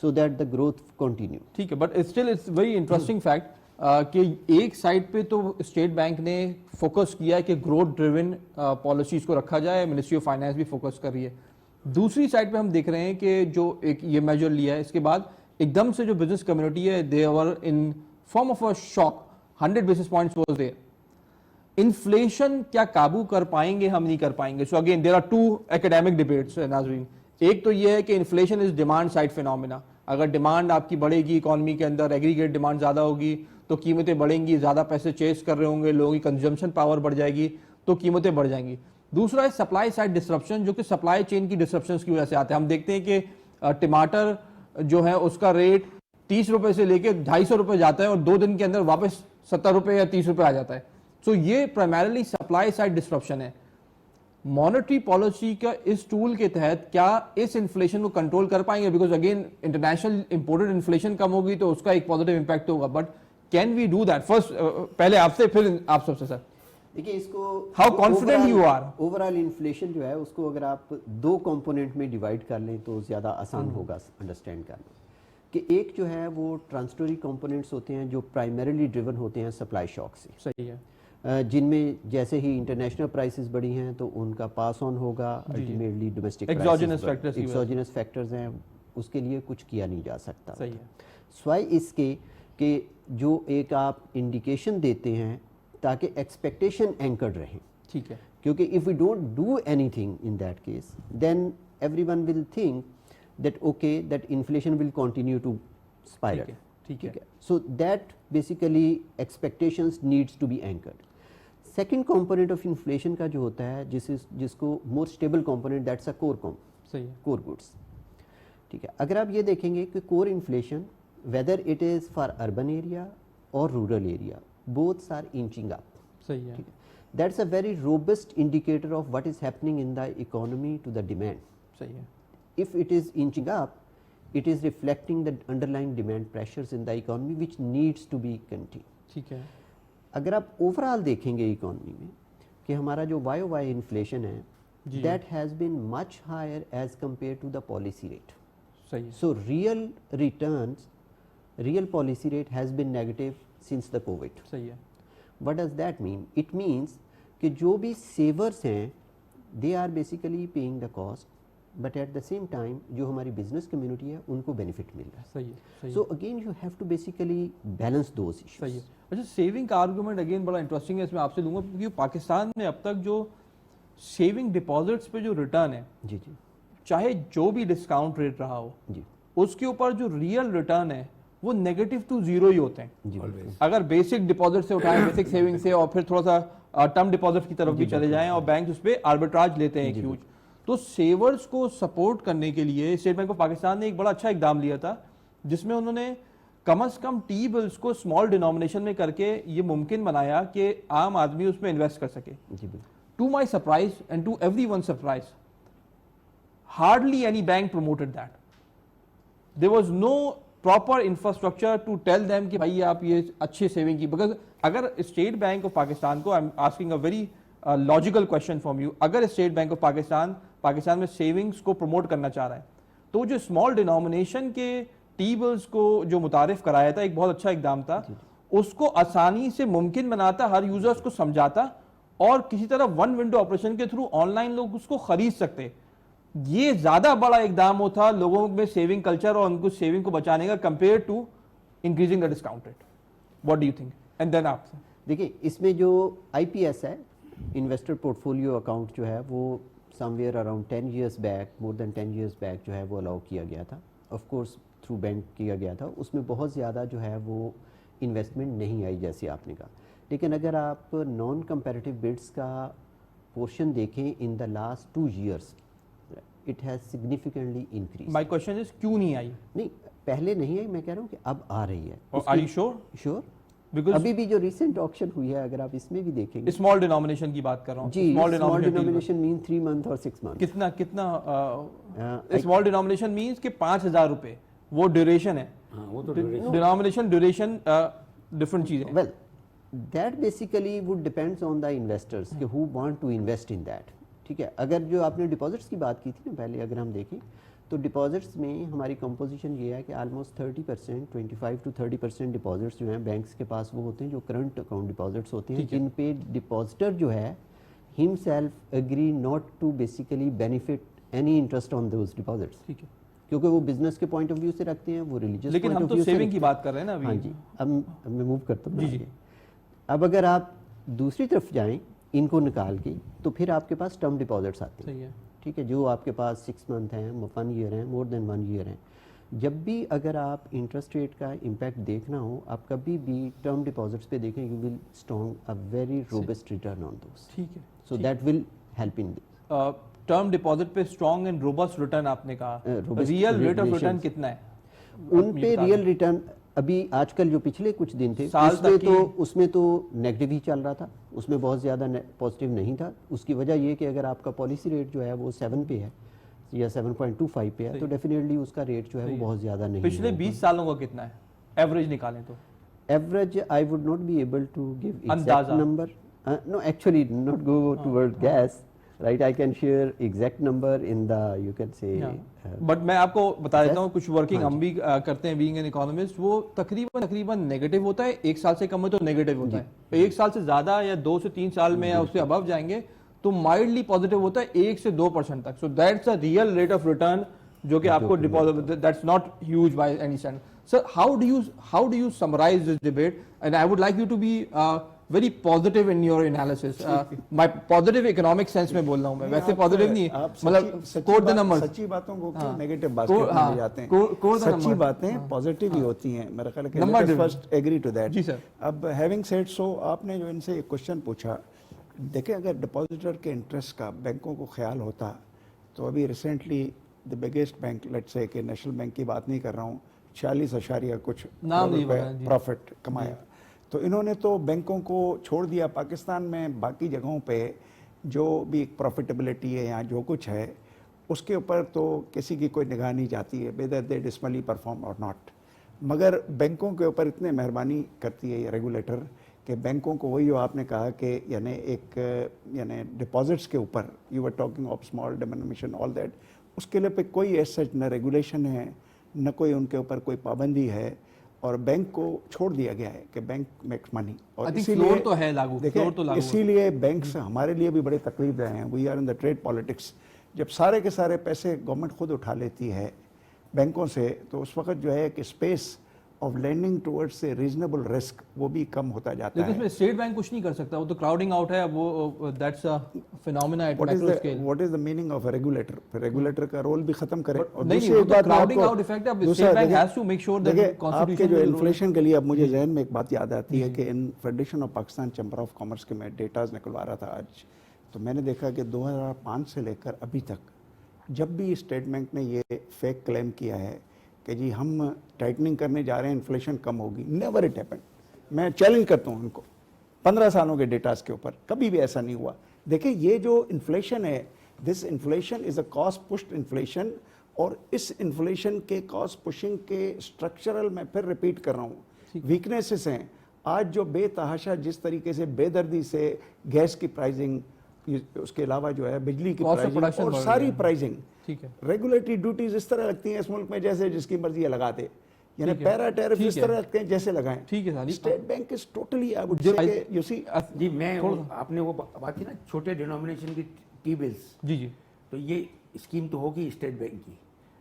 so that the growth continue. ٹھیک ہے, but still it's very interesting fact کہ ایک سائڈ پہ تو اسٹیٹ بینک نے فوکس کیا ہے کہ گروتھ ڈریون پالیسیز کو رکھا جائے, منسٹری آف فائنانس بھی فوکس کر رہی ہے. دوسری سائڈ پہ ہم دیکھ رہے ہیں کہ جو ایک یہ میجر لیا ہے اس کے بعد ایک دم سے جو بزنس کمیونٹی ہے they are in form of a shock, 100 basis points was there. Inflation کیا قابو کر پائیں گے, ہم نہیں کر پائیں گے. So again there are two academic debates ناظرین. ایک تو یہ ہے کہ inflation is demand side phenomena. اگر ڈیمانڈ آپ کی بڑھے گی اکانومی کے اندر, ایگریگیٹ ڈیمانڈ زیادہ ہوگی تو قیمتیں بڑھیں گی, زیادہ پیسے چیز کر رہے ہوں گے, لوگوں کی کنزمپشن پاور بڑھ جائے گی تو قیمتیں بڑھ جائیں گی. دوسرا ہے سپلائی سائڈ ڈسرپشن, جو کہ سپلائی چین کی ڈسرپشنز کی وجہ سے آتے ہیں. ہم دیکھتے ہیں کہ ٹماٹر جو ہے اس کا ریٹ 30 روپے سے لے کے 250 روپے جاتا ہے اور 2 دن کے اندر واپس 70 روپے یا 30 روپے آ جاتا ہے. سو یہ پرائمرلی سپلائی سائڈ ڈسرپشن ہے. مانیٹری پالیسی کا اس ٹول کے تحت کیا اس انفلیشن کو کنٹرول کر پائیں گے؟ Because again international imported inflation کم ہوگی تو اس کا ایک پازیٹیو امپیکٹ ہوگا, but can we do that? First پہلے آپ سے پھر آپ سب سے. سر دیکھیے اس کو how confident you are? Overall inflation جو ہے اس کو اگر آپ 2 کمپوننٹ میں ڈیوائڈ کر لیں تو زیادہ آسان ہوگا انڈرسٹینڈ کرنا. کہ ایک جو ہے وہ ٹرانسٹوری کمپوننٹس ہوتے ہیں جو پرائمریلی ڈریون ہوتے ہیں سپلائی شاک سے, صحیح ہے, جن میں جیسے ہی انٹرنیشنل پرائسز بڑھی ہیں تو ان کا پاس آن ہوگا, الٹیمیٹلی ڈومیسٹک ایگزوجنس فیکٹرز ہیں, اس کے لیے کچھ کیا نہیں جا سکتا. صحیح ہے, سوائے اس کے کہ جو ایک آپ انڈیکیشن دیتے ہیں تاکہ ایکسپیکٹیشن اینکرڈ رہیں. ٹھیک ہے, کیونکہ if we don't do anything in that case then everyone will think that okay that inflation will continue to spiral. ٹھیک ہے, so that basically expectations needs to be anchored. Second component of inflation کا جو ہوتا ہے جس کو more stable component, that's a صحیح ہے, core goods. ٹھیک ہے, اگر آپ یہ دیکھیں گے کہ core inflation whether it is for urban area or rural area both are inching up. صحیح ہے, That's a very robust indicator of what is happening in the economy to the demand. صحیح ہے, If it is inching up, it is reflecting the underlying demand pressures in the economy which needs to be contained. ٹھیک ہے, اگر آپ over all دیکھیں گے economy میں کہ ہمارا جو وائی او وائی انفلیشن ہے that has been much higher as compare to the policy rate. صحیح ہے, so real policy rate has been negative since the Covid. صحیح ہے, What does that mean? It means کہ جو بھی سیورس ہیں they are basically paying the cost, but at the same time جو ہماری بزنس کمیونٹی ہے ان کو بینیفٹ مل رہا ہے. صحیح ہے, So again you have to basically balance those issues. صحیح ہے. اچھا, سیونگ کا آرگومنٹ اگین بڑا انٹرسٹنگ ہے, اس میں آپ سے لوں گا کیونکہ پاکستان میں اب تک جو سیونگ ڈپازٹس پہ جو ریٹرن ہے, جی جی چاہے جو بھی ڈسکاؤنٹ ریٹ رہا ہو, جی اس کے اوپر جو ریئل ریٹرن ہے وہ نیگیٹو ٹو زیرو ہی ہوتے ہیں. جی اگر بیسک ڈپازٹ سے اٹھائیں, بیسک سیونگ سے, اور پھر تھوڑا سا ٹرم ڈپازٹ کی طرف بھی چلے جائیں اور بینک اس پہ آربیٹراج لیتے ہیں ہیوج. تو سیورز کو سپورٹ کرنے کے لیے اسٹیٹ بینک آف پاکستان نے ایک بڑا اچھا اقدام لیا تھا جس میں انہوں نے کم از کم ٹی بلز کو اسمال ڈینومینیشن میں کر کے یہ ممکن بنایا کہ عام آدمی اس میں انویسٹ کر سکے. جی بالکل. To my surprise and to every one surprise, hardly any bank promoted that. There was no proper infrastructure to tell them कि भाई आप ये अच्छे सेविंग की, because अगर स्टेट बैंक ऑफ पाकिस्तान को, I am asking a very logical question from you, अगर state bank of Pakistan में सेविंग्स को प्रमोट करना चाह रहा है, तो जो स्मॉल डिनोमिनेशन के टी बिल्स को जो मुतारिफ कराया था, एक बहुत अच्छा इकदाम था, उसको आसानी से मुमकिन बनाता, हर यूजर्स को समझाता, और किसी तरह वन विंडो ऑपरेशन के थ्रू ऑनलाइन लोग उसको खरीद सकते. ये ज्यादा बड़ा इकदाम होता लोगों में सेविंग कल्चर और उनको सेविंग को बचाने का, compare to increasing the discount rate. What do you think? And then आप देखिए, इसमें जो IPS है, इन्वेस्टर पोर्टफोलियो अकाउंट जो है, वो somewhere around 10 years back, more than 10 years back जो है वो अलाउ किया गया था. ऑफ कोर्स थ्रू बैंक किया गया था. उसमें बहुत ज़्यादा जो है वो इन्वेस्टमेंट नहीं आई जैसे आपने कहा. लेकिन अगर आप नॉन कंपैरेटिव बिड्स का पोर्शन देखें in the last 2 years, it has significantly increase. My question is क्यों नहीं आई? नहीं, पहले नहीं आई, मैं कह रहा हूँ कि अब आ रही है. Are you sure? Sure. Because अभी भी जो रिसेंट ऑक्शन हुई है, अगर आप इसमें भी देखेंगे, स्मॉल डिनोमिनेशन की बात कर रहा हूँ. जी, स्मॉल डिनोमिनेशन मीन 3 month और 6 month. कितना स्मॉल डिनोमिनेशन मीन्स कि 5,000 रुपए, वो ड्यूरेशन है. हाँ, वो तो डिनोमिनेशन ड्यूरेशन डिफरेंट चीज है. Well, that basically would depends on the investors कि who want to invest in that. ठीक है. अगर जो आपने डिपॉजिट्स की बात की थी ना पहले, अगर हम देखें तो डिपॉजिट्स में हमारी कंपोजिशन ये है कि ऑलमोस्ट 30%, 25 to 30% डिपॉजिट्स जो हैं बैंक्स के पास वो होते हैं जो करंट अकाउंट डिपॉजिट्स होते हैं, जिन पे डिपॉजिटर जो है himself agree not to basically benefit any interest on those deposits. ठीक है. क्योंकि वो बिजनेस के पॉइंट ऑफ व्यू से रखते हैं, वो रिलीजियस. लेकिन हम तो सेविंग की बात कर रहे हैं ना अभी. हाँ जी, अब मैं मूव करता हूँ. जी जी. अब अगर आप दूसरी तरफ जाएं, इनको निकाल के, तो फिर आपके पास टर्म डिपॉजिट्स आते हैं. सही है. ठीक है, जो आपके पास 6 month हैं, 1 year हैं, मोर देन 1 year हैं. जब भी अगर आप इंटरेस्ट रेट का इम्पैक्ट देखना हो, आप कभी भी टर्म डिपॉजिट्स पे देखें, you will strong a very robust return on those. ठीक है. So that will help in this. Term deposit पे स्ट्रॉन्ग एंड रोबस्ट रिटर्न आपने कहा, robust real rate of return regulations. कितना है उन पे रियल रिटर्न अभी आजकल जो पिछले कुछ दिन थे साल तक उसमें तो नेगेटिव ही चल रहा था, उसमें बहुत ज़्यादा पॉजिटिव नहीं था. उसकी वजह ये कि अगर आपका पॉलिसी रेट जो है वो 7 पे है या 7.25 पे है, तो डेफिनेटली उसका रेट जो है वो बहुत ज़्यादा नहीं. पिछले 20 सालों का कितना है एवरेज निकालें तो? Average I would not be able to give exact अंदाजा. Number. No, actually not go toward guess, right. I can share exact number in the, you can say. But मैं आपको बता देता हूँ, कुछ वर्किंग हम भी करते हैं बीइंग एन इकोनॉमिस्ट, वो तकरीबन नेगेटिव होता है. 1 साल से कम है तो नेगेटिव होता है. 1 साल से ज्यादा या 2 से 3 साल में या उससे अबव जाएंगे तो माइल्डली पॉजिटिव होता है 1 से 2% तक. So that's a real rate of return जो कि आपको deposit, that's not huge by any standard. Sir, how do you summarise this debate? And I would like you to be very positive in your analysis. मैं positive economic sense में बोल रहा हूँ, मैं वैसे पॉजिटिव नहीं है, मतलब कोट द नंबर्स. सच्ची बातों को क्यों नेगेटिव बास्केट में ले जाते हैं? सच्ची बातें पॉजिटिव ही होती हैं. मेरा ख्याल है कि फर्स्ट एग्री टू दैट. जी सर. अब हैविंग सेड सो, आपने जो इनसे एक क्वेश्चन पूछा, देखें अगर डिपॉजिटर के इंटरेस्ट का बैंकों को ख्याल होता तो अभी recently the biggest bank, let's say कि नेशनल बैंक की बात नहीं कर रहा हूँ, 46 कुछ प्रॉफिट कमाया. तो इन्होंने तो बैंकों को छोड़ दिया. पाकिस्तान में बाकी जगहों पे जो भी प्रॉफिटेबिलिटी है या जो कुछ है उसके ऊपर तो किसी की कोई निगाह नहीं जाती है, वेदर दे डिस्मली परफॉर्म और नॉट. मगर बैंकों के ऊपर इतने मेहरबानी करती है ये रेगुलेटर कि बैंकों को वही जो आपने कहा कि यानी यानी डिपॉजिट्स के ऊपर, you were talking of small denomination all that, उसके लिए पे कोई ऐसा न रेगुलेशन है न कोई उनके ऊपर कोई पाबंदी है, और बैंक को छोड़ दिया गया है कि बैंक मेक्स मनी. और इसीलिए तो है लागू, फ्लोर तो लागू. इसीलिए बैंक्स हमारे लिए भी बड़े तकलीफ रहे हैं. We are in the trade politics. जब सारे के सारे पैसे गवर्नमेंट खुद उठा लेती है बैंकों से, तो उस वक्त जो है कि स्पेस ऑफ लैंडिंग टुवर्ड्स से रीजनेबल रिस्क वो भी कम होता जाता है. लेकिन इसमें स्टेट बैंक कुछ नहीं कर सकता, वो तो क्राउडिंग आउट है, वो that's a phenomena at macro scale. What is the meaning of a regulator? फिर रेगुलेटर का रोल भी खत्म करे. और नहीं, वो तो क्राउडिंग आउट इफेक्ट है. अब State Bank has to make sure that constitution. आपके जो इन्फ्लेशन के लिए अब मुझे जहन में एक बात याद आती है कि in federation of Pakistan chamber of commerce के मैं डेटाज निकलवा रहा था आज, तो मैंने देखा कि 2005 से लेकर अभी तक जब भी स्टेट बैंक ने ये फेक क्लेम किया है कि जी हम टाइटनिंग करने जा रहे हैं, इन्फ्लेशन कम होगी, नेवर इट हैपेंड. मैं चैलेंज करता हूँ उनको 15 सालों के डेटास के ऊपर, कभी भी ऐसा नहीं हुआ. देखिए, ये जो इन्फ्लेशन है this inflation is a cost pushed inflation, और इस इन्फ्लेशन के कॉस्ट पुशिंग के स्ट्रक्चरल, मैं फिर रिपीट कर रहा हूँ, वीकनेसेस हैं। आज जो बेतहाशा जिस तरीके से बेदर्दी से गैस की प्राइसिंग, उसके अलावा जो है बिजली की Cost of प्राइसिंग production और बढ़ सारी रही है। प्राइसिंग, ठीक है, रेगुलेटरी ड्यूटीज इस तरह लगती हैं इस मुल्क में जैसे जिसकी मर्जी है लगाते, यानी ठीक है। पैरा टैरिफ ठीक इस है। तरह लगते हैं जैसे लगाएं। ठीक है साली। State bank is totally, I would जी, से, यू सी, जी मैं आपने वो बात की ना छोटे डिनोमिनेशन की टी बिल्स, जी जी, तो ये स्कीम तो होगी स्टेट बैंक की,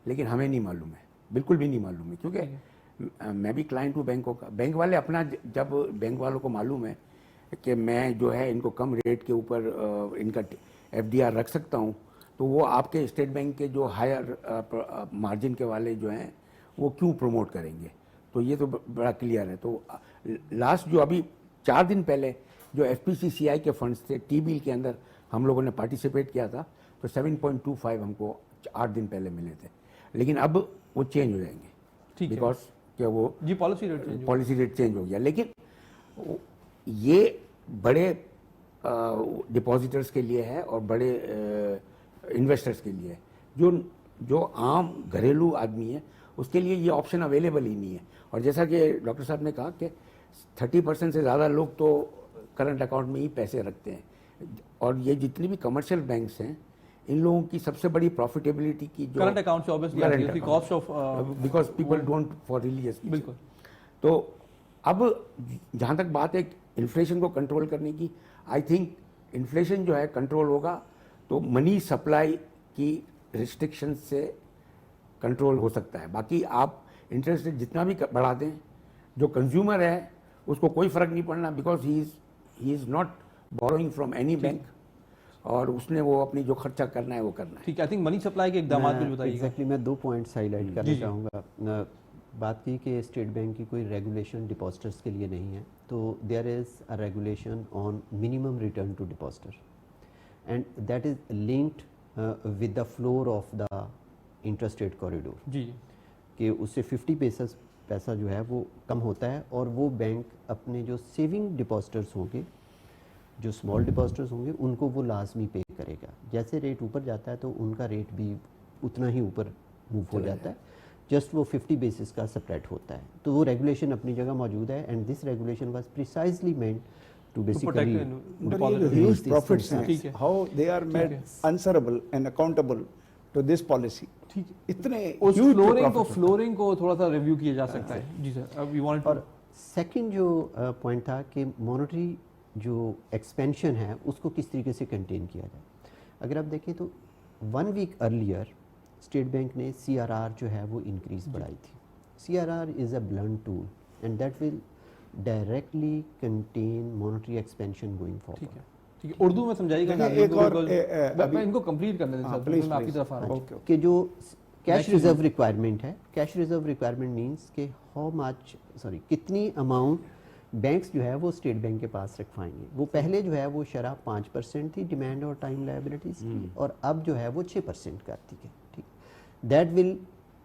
लेकिन हमें नहीं मालूम है, बिल्कुल भी नहीं मालूम है, क्योंकि मैं भी क्लाइंट हूँ बैंकों का। बैंक वाले अपना, जब बैंक वालों को मालूम है कि मैं जो है इनको कम रेट के ऊपर इनका FDR रख सकता हूँ, तो वो आपके स्टेट बैंक के जो हायर मार्जिन के वाले जो हैं वो क्यों प्रमोट करेंगे। तो ये तो बड़ा क्लियर है। तो लास्ट जो अभी 4 दिन पहले जो FPCCI के फंड्स थे टी बिल के अंदर हम लोगों ने पार्टिसिपेट किया था, तो 7.25 हमको 8 दिन पहले मिले थे, लेकिन अब वो चेंज हो जाएंगे, ठीक है। बिकॉज क्या वो जी policy rate change policy rate change हो गया। लेकिन ये बड़े डिपॉजिटर्स के लिए है और बड़े इन्वेस्टर्स के लिए है। जो आम घरेलू आदमी है उसके लिए ये ऑप्शन अवेलेबल ही नहीं है। और जैसा कि डॉक्टर साहब ने कहा कि 30% से ज़्यादा लोग तो करंट अकाउंट में ही पैसे रखते हैं, और ये जितनी भी कमर्शियल बैंक्स हैं इन लोगों की सबसे बड़ी प्रॉफिटेबिलिटी की जो करंट अकाउंट से ऑब्वियसली आती है, cost of because people don't for religious. बिल्कुल। तो अब जहाँ तक बात है इन्फ्लेशन को कंट्रोल करने की, आई थिंक इन्फ्लेशन जो है कंट्रोल होगा तो मनी सप्लाई की रिस्ट्रिक्शन से कंट्रोल हो सकता है। बाकी आप इंटरेस्ट रेट जितना भी बढ़ा दें, जो कंज्यूमर है उसको कोई फर्क नहीं पड़ना, because he is not borrowing from any bank, और उसने वो अपनी जो खर्चा करना है वो करना है। ठीक है, आई थिंक मनी सप्लाई के इकदाम कुछ बताइए। एग्जैक्टली मैं 2 पॉइंट्स हाईलाइट करना चाहूँगा। बात की कि स्टेट बैंक की कोई रेगुलेशन डिपॉजिटर्स के लिए नहीं है, तो there is a regulation on minimum return to depositor, and that is linked with the floor of the interest rate corridor, जी कि उससे 50 पैसा जो है वो कम होता है, और वो बैंक अपने जो सेविंग डिपॉजिटर्स होंगे, जो स्मॉल डिपॉजिटर्स होंगे, उनको वो लाजमी पे करेगा। जैसे रेट ऊपर जाता है तो उनका रेट भी उतना ही ऊपर मूव हो जाता है, जस्ट वो 50 बेसिस का सेपरेट होता है। तो वो रेगुलेशन अपनी जगह मौजूद है, and this regulation was precisely meant to basically huge profits ठीक है। हैं, how they are made answerable and accountable to this policy. ठीक है, इतने उस huge फ्लोरिंग को थोड़ा सा रिव्यू किया जा सकता है। जी सर, अब यू वांट और सेकंड जो पॉइंट था कि मॉनेटरी जो एक्सपेंशन है उसको किस तरीके से कंटेन किया जाए। अगर आप देखें तो 1 वीक अर्लियर स्टेट बैंक ने CRR जो है वो इंक्रीज बढ़ाई थी। CRR is a blunt tool and that will directly contain monetary expansion going ठीक फॉरवर्ड। है, ठीक है, उर्दू में समझाइएगा। देखिए, एक और, मैं इनको कंप्लीट करने दें सर, प्लीज मैं आपकी तरफ आ रहा हूँ। कि जो कैश रिजर्व रिक्वायरमेंट है, कैश रिजर्व रिक्वायरमेंट मींस कि कितनी अमाउंट बैंक्स जो है वो स्टेट बैंक के पास रखवाएंगे। वो पहले जो है वो शरह 5% थी डिमांड और टाइम लायबिलिटीज़ की, और अब जो है वो 6% कर दी है। ठीक, that will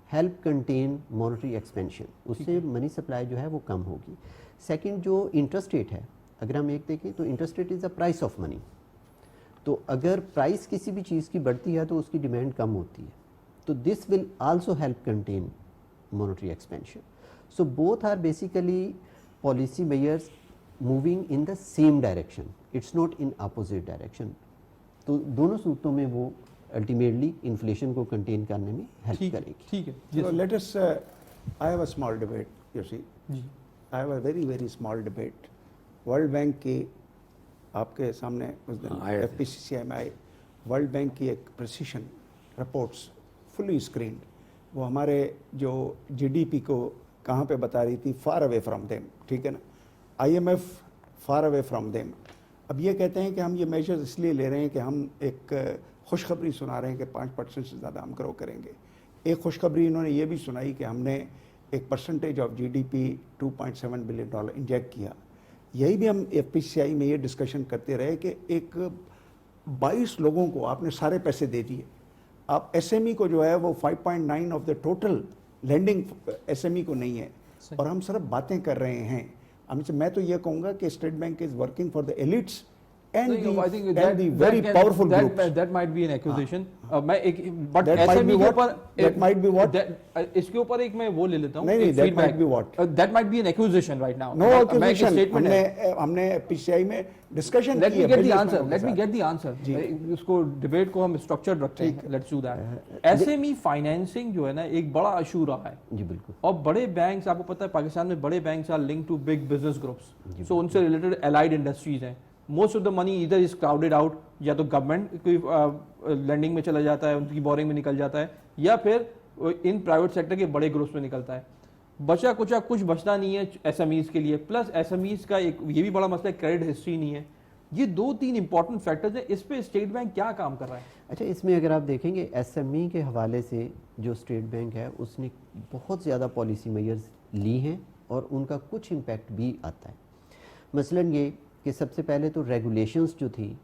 help contain monetary expansion, उससे मनी सप्लाई जो है वो कम होगी। सेकंड जो इंटरेस्ट रेट है, अगर हम एक देखें तो interest rate is a price of money. तो अगर प्राइस किसी भी चीज़ की बढ़ती है तो उसकी डिमांड कम होती है, तो this will also help contain monetary expansion. So both are basically policy measures moving in the same direction, it's not in opposite direction. तो दोनों सूरतों में वो अल्टीमेटली इन्फ्लेशन को कंटेन करने में हेल्प करेगी। ठीक है, So let us, I have a small debate, you see. जी I have a very, very small debate. World Bank की आपके सामने उस दिन आए थे। FPCCI में आई, वर्ल्ड बैंक की एक प्रिसिशन रिपोर्ट्स फुली स्क्रीन्ड, वो हमारे जो GDP को कहाँ पे बता रही थी, फार अवे फ्रॉम देम, ठीक है ना, IMF far away from them. अब ये कहते हैं कि हम ये मेजर्स इसलिए ले रहे हैं कि हम एक खुशखबरी सुना रहे हैं कि 5% से ज़्यादा हम ग्रो करेंगे। एक खुशखबरी इन्होंने ये भी सुनाई कि हमने एक percentage of GDP $2.7 billion inject किया। यही भी हम FPCCI में ये डिस्कशन करते रहे कि एक 22 लोगों को आपने सारे पैसे दे दिए, आप SME को जो है वो 5.9 of the total lending SME को नहीं है, और हम सिर्फ बातें कर रहे हैं। हमसे मैं तो ये कहूँगा कि state bank is working for the elites and No, I think the very powerful groups. That might be an accusation. मैं एक but That might SME be के what? ऊपर That might be what? इसके ऊपर एक मैं वो ले लेता हूँ. नहीं, एक that feedback. might be what? That might be an accusation right now. No मैं एक accusation. statement है. हमने PCI में discussion Let की me है get the businessmen answer. के Let me साथ. get the answer. इसको डिबेट को हम स्ट्रक्चर्ड रखते हैं. Let's do that. SME financing जो है ना एक बड़ा इशू रहा है. जी बिल्कुल. और बड़े बैंक्स, आपको पता है पाकिस्तान में बड़े banks are linked to big business groups, so उनसे रिलेटेड एलाइड इंडस्ट्रीज हैं. मोस्ट ऑफ द मनी इधर इज क्राउडेड आउट, या तो गवर्नमेंट कोई लैंडिंग में चला जाता है, उनकी बोरिंग में निकल जाता है, या फिर इन प्राइवेट सेक्टर के बड़े ग्रुप्स में निकलता है. बचा कुचा कुछ बचता नहीं है एसएमईज के लिए. प्लस एसएमईज का एक ये भी बड़ा मसला है, क्रेडिट हिस्ट्री नहीं है. ये 2-3 इंपॉर्टेंट फैक्टर्स हैं. इस पे स्टेट बैंक क्या काम कर रहा है? अच्छा, इसमें अगर आप देखेंगे एसएमई के हवाले से जो स्टेट बैंक है उसने बहुत ज़्यादा पॉलिसी मेजर्स ली हैं और उनका कुछ इम्पैक्ट भी आता है. मसलन ये कि सबसे पहले तो रेगुलेशंस जो थी,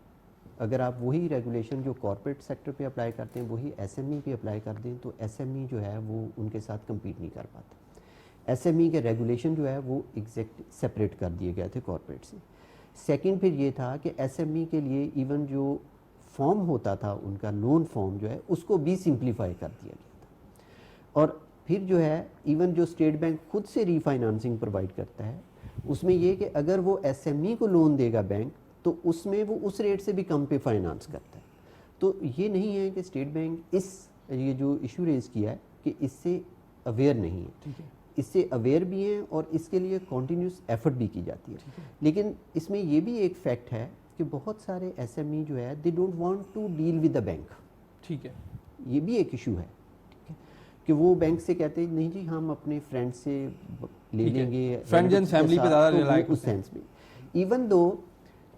अगर आप वही रेगुलेशन जो कॉर्पोरेट सेक्टर पे अप्लाई करते हैं वही एसएमई पे अप्लाई कर दें तो एसएमई जो है वो उनके साथ कम्पीट नहीं कर पाता. एसएमई के रेगुलेशन जो है वो एग्जैक्ट सेपरेट कर दिए गए थे कॉर्पोरेट से. सेकंड फिर ये था कि एसएमई के लिए इवन जो फॉर्म होता था उनका लोन फॉर्म जो है उसको भी सिंप्लीफाई कर दिया गया था. और फिर जो है इवन जो स्टेट बैंक खुद से रीफाइनेंसिंग प्रोवाइड करता है उसमें ये कि अगर वो एसएमई को लोन देगा बैंक तो उसमें वो उस रेट से भी कम पे फाइनेंस करता है. तो ये नहीं है कि स्टेट बैंक ये जो इशू रेज किया है कि इससे अवेयर नहीं है. ठीक है. इससे अवेयर भी हैं और इसके लिए कॉन्टीन्यूस एफर्ट भी की जाती है. लेकिन इसमें ये भी एक फैक्ट है कि बहुत सारे एसएमई जो है they don't want to deal with the bank. ठीक है. ये भी एक इशू है, ठीक है, कि वो बैंक से कहते हैं नहीं जी हम अपने फ्रेंड से ले ठीक है. लेंगे, Friends and family पे ज़्यादा तो rely वो उस सेंस में. इवन दो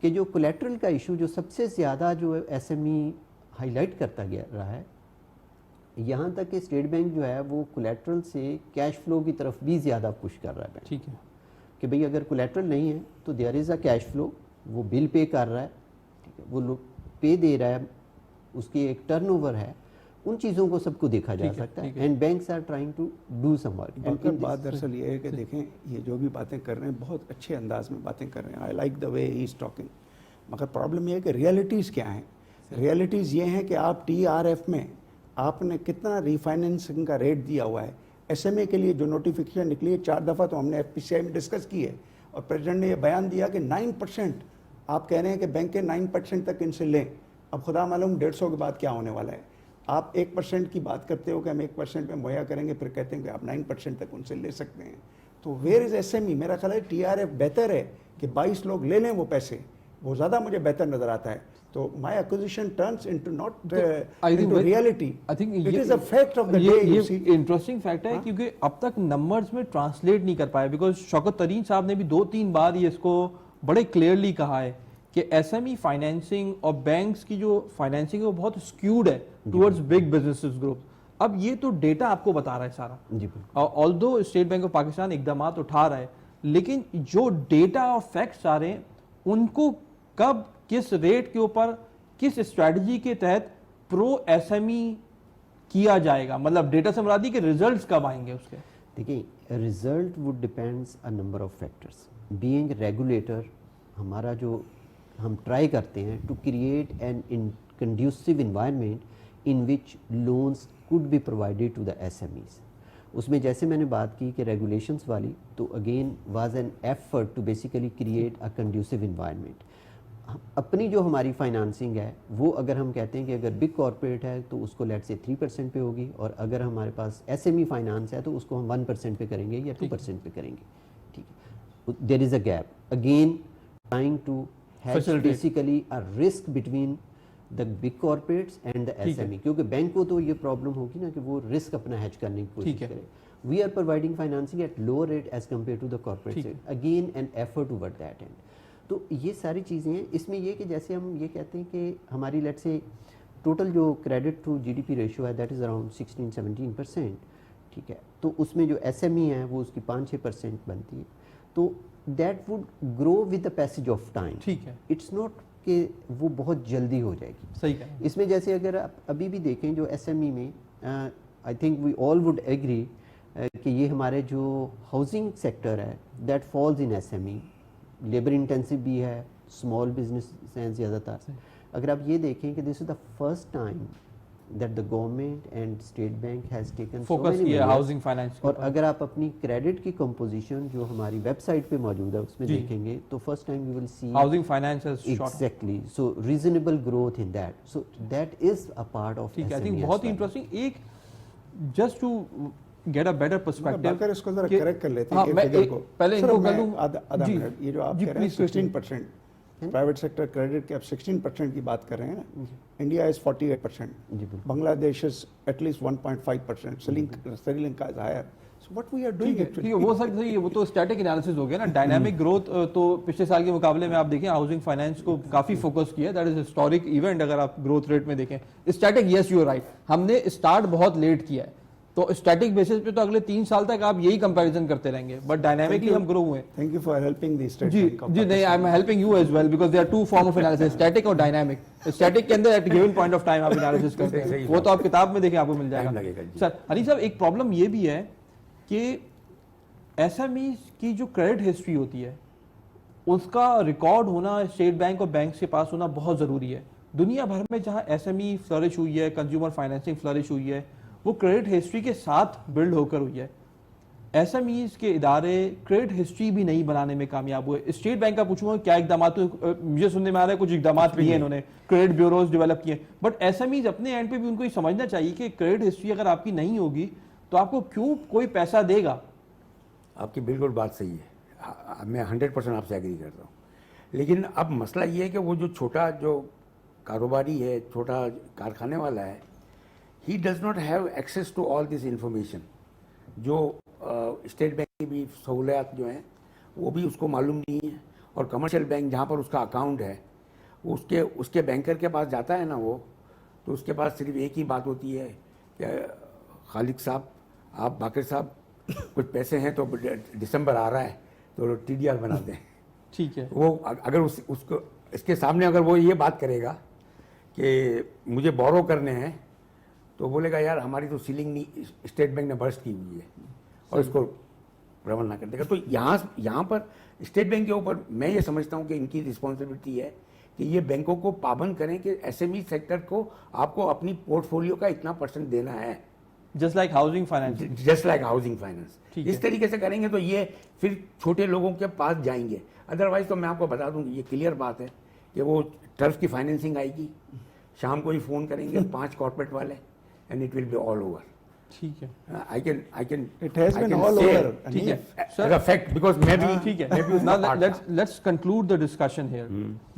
कि जो कोलेट्रल का इशू जो सबसे ज़्यादा जो एसएमई हाईलाइट करता गया रहा है, यहाँ तक कि स्टेट बैंक जो है वो कोलेट्रल से कैश फ्लो की तरफ भी ज़्यादा पुश कर रहा है बैंक. ठीक है. कि भाई अगर कोलेट्रल नहीं है तो there is a cash flow, वो बिल पे कर रहा है, ठीक है, वो पे दे रहा है, उसकी एक टर्नओवर है, उन चीज़ों को सबको देखा जा सकता है. And banks are trying to do some work. बात दरअसल ये है कि देखें ये जो भी बातें कर रहे हैं बहुत अच्छे अंदाज में बातें कर रहे हैं. I like the way he is talking. मगर प्रॉब्लम ये है कि रियलिटीज़ क्या हैं. रियलिटीज़ ये हैं कि आप TRF में आपने कितना रीफाइनेंसिंग का रेट दिया हुआ है. एसएमए के लिए जो नोटिफिकेशन निकली है 4 दफ़ा तो हमने FPCI में डिस्कस की है और प्रेसिडेंट ने ये बयान दिया कि 9% आप कह रहे हैं कि बैंक के 9% तक इनसे लें. अब खुदा मालूम 150 के बाद क्या होने वाला है. आप 1% की बात करते हो कि हम 1% में मुहैया करेंगे, फिर कहते हैं कि आप 9% तक उनसे ले सकते हैं. तो वेयर इज़ एसएमई. मेरा ख्याल है TRF बेहतर है कि 22 लोग ले लें वो पैसे, वो ज़्यादा मुझे बेहतर नज़र आता है. तो my acquisition turns into not into reality. I think it is a fact of the day. ये इंटरेस्टिंग फैक्ट है क्योंकि अब तक नंबर्स में ट्रांसलेट नहीं कर पाए. बिकॉज शौकत तरीन साहब ने भी 2-3 बार ये इसको बड़े क्लियरली कहा है कि एसएमई फाइनेंसिंग और बैंक्स की जो फाइनेंसिंग है वो बहुत स्क्यूड है टुवर्ड्स बिग बिजनेसेस ग्रुप. अब ये तो डेटा आपको बता रहा है सारा. Although state bank of Pakistan इकदाम उठा रहा है, लेकिन जो डेटा और फैक्ट्स आ रहे हैं उनको कब किस रेट के ऊपर किस स्ट्रेटजी के तहत प्रो एसएमई किया जाएगा, मतलब डेटा से मुराद कि रिजल्ट्स कब आएंगे उसके. देखिए result would depends a number of factors. Being regulator हमारा जो हम ट्राई करते हैं to create an conducive environment in which loans could be provided to the SMEs. उसमें जैसे मैंने बात की कि रेगुलेशंस वाली, तो again was an effort to basically create a conducive environment. अपनी जो हमारी फाइनेंसिंग है वो अगर हम कहते हैं कि अगर बिग कॉर्पोरेट है तो उसको लेट से 3% पे होगी, और अगर हमारे पास एसएमई फाइनेंस है तो उसको हम 1% पे करेंगे या 2% पे करेंगे. ठीक है, there is a gap. Again trying to has basically a risk between the big corporates and the SME, क्योंकि बैंक को तो ये प्रॉब्लम होगी ना कि वो रिस्क अपना हैज करने की कोशिश करे. We are providing financing at lower rate as compare to the corporate. Again an effort toward that end. तो ये सारी चीज़ें हैं. इसमें ये कि जैसे हम ये कहते हैं कि हमारी लेट से टोटल जो क्रेडिट टू जीडीपी रेशियो है दैट इज़ अराउंड 16-17%. ठीक है, तो उसमें जो एसएमई है वो उसकी 5-6% बनती है. तो that would grow with the passage of time. ठीक है, इट्स नॉट कि वो बहुत जल्दी हो जाएगी. सही है. इसमें जैसे अगर आप अभी भी देखें जो एसएमई में I think we all would agree कि ये हमारे जो हाउसिंग सेक्टर है that falls in SME. Labour intensive भी है, स्मॉल बिजनेस हैं ज़्यादातर. अगर आप ये देखें कि this is the first time that the government and state bank has taken so focus many किया measures. हाउसिंग फाइनेंस और अगर आप अपनी क्रेडिट की कंपोजिशन जो हमारी वेबसाइट पे मौजूद है उसमें जी. देखेंगे तो first time you will see housing finance has shot. exactly so reasonable growth in that, so that is a part of ठीक है, आई थिंक SME बहुत ही as well. इंटरेस्टिंग. एक just to get a better perspective. Baqar इसको जरा correct कर लेते हाँ, हैं मैं फिगर एक- को. पहले सर, इनको मैं कर लूं. आधा जी. मिनट, ये जो आप जी, कह रहे हैं please proceed. 16% private sector credit के आप 16% की बात कर रहे हैं. India is 48%. जी, बिल्कुल. Bangladesh is at least 1.5%. Sri Lanka is higher. So what we are doing ठीक एक्चुअली. है, वो सर सही है, वो तो स्टैटिक एनालिसिस हो गया ना. डायनामिक ग्रोथ तो पिछले साल के मुकाबले में आप देखें हाउसिंग फाइनेंस को काफी फोकस किया. That is historic event. अगर आप ग्रोथ रेट में देखें static, yes you are right, हमने स्टार्ट बहुत लेट किया है. तो स्टैटिक बेसिस पे तो अगले 3 साल तक आप यही कंपैरिजन करते रहेंगे, बट डायनामिकली हम ग्रो हुए. Thank you for helping the state जी बैंक ऑफ जी नहीं, I am helping you as well because they are two form of analysis, static और डायनामिक. स्टैटिक के अंदर at given point of time आप analysis करते हैं, वो तो आप किताब में देखें आपको मिल टाइम जाएगा. लगेगा जी. सर हनी साहब, एक प्रॉब्लम ये भी है कि एसएमई की जो क्रेडिट हिस्ट्री होती है उसका रिकॉर्ड होना स्टेट बैंक और बैंक के पास होना बहुत ज़रूरी है. दुनिया भर में जहाँ एसएमई फ्लरिश हुई है, कंज्यूमर फाइनेंसिंग फ्लरिश हुई है, वो क्रेडिट हिस्ट्री के साथ बिल्ड होकर हुई है. एसएमईज के इदारे क्रेडिट हिस्ट्री भी नहीं बनाने में कामयाब हुए. स्टेट बैंक का पूछूंगा क्या इकदाम, मुझे सुनने में आ रहा है कुछ इकदाम लिए इन्होंने, क्रेडिट ब्यूरोज डेवलप किए, बट एसएमईज अपने एंड पे भी उनको ये समझना चाहिए कि क्रेडिट हिस्ट्री अगर आपकी नहीं होगी तो आपको क्यों कोई पैसा देगा. आपकी बिल्कुल बात सही है, मैं 100% आपसे एग्री करता हूँ. लेकिन अब मसला ये है कि वो जो छोटा जो कारोबारी है, छोटा कारखाने वाला है, he does not have access to all this information. जो स्टेट बैंक की भी सहूलियात जो हैं वो भी उसको मालूम नहीं है. और कमर्शियल बैंक जहाँ पर उसका अकाउंट है वो उसके बैंकर के पास जाता है ना, वो तो उसके पास सिर्फ एक ही बात होती है कि खालिद साहब, आप बाकर साहब कुछ पैसे हैं तो दिसंबर आ रहा है तो टीडीआर बना दें. ठीक है, वो अगर उसको इसके सामने अगर वो ये बात करेगा कि मुझे बोरो करने हैं तो बोलेगा यार हमारी तो सीलिंग नहीं, स्टेट बैंक ने बर्स्ट की हुई है और इसको रवाना कर देगा. तो यहाँ पर स्टेट बैंक के ऊपर मैं ये समझता हूँ कि इनकी रिस्पॉन्सिबिलिटी है कि ये बैंकों को पाबंद करें कि एसएमई सेक्टर को आपको अपनी पोर्टफोलियो का इतना % देना है, just like housing finance. Just like housing finance. ठीक है. इस तरीके से करेंगे तो ये फिर छोटे लोगों के पास जाएंगे. अदरवाइज तो मैं आपको बता दूं ये क्लियर बात है कि वो टर्फ की फाइनेंसिंग आएगी, शाम को ही फ़ोन करेंगे 5 कॉर्पोरेट वाले and it will be all over. ठीक है, I can It has been all over. ठीक है as a fact because maybe ठीक है. maybe उसका Now part था. let's conclude the discussion here.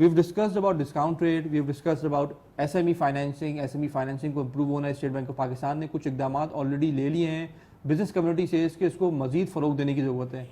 We've discussed about discount rate, we've discussed about SME financing को improve होना है. State bank of Pakistan ने कुछ इकदाम ऑलरेडी ले लिए हैं. बिजनेस कम्युनिटी से इसके इसको मजीद फ़रोग देने की ज़रूरत है.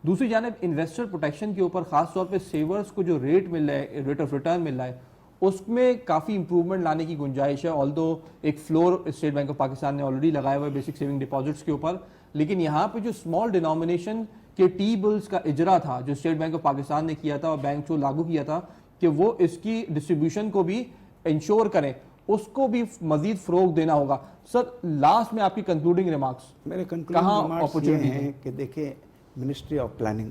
दूसरी जानब इन्वेस्टर प्रोटेक्शन के ऊपर ख़ास तौर पे सेवर्स को जो रेट मिल रहा है, रेट ऑफ रिटर्न मिल रहा है, उसमें काफ़ी इंप्रूवमेंट लाने की गुंजाइश है. ऑल्दो एक floor state bank of Pakistan ने ऑलरेडी लगाया हुआ है बेसिक सेविंग डिपॉजिट्स के ऊपर, लेकिन यहाँ पे जो स्मॉल डिनोमिनेशन के टी बिल्स का इजरा था जो स्टेट बैंक ऑफ पाकिस्तान ने किया था और बैंक को लागू किया था कि वो इसकी डिस्ट्रीब्यूशन को भी इंश्योर करें, उसको भी मजीद फ़रोग देना होगा. सर लास्ट में आपकी कंक्लूडिंग रिमार्क्स. मेरे कहाँ कंक्लूडिंग रिमार्क्स ये opportunity हैं कि देखिए मिनिस्ट्री ऑफ प्लानिंग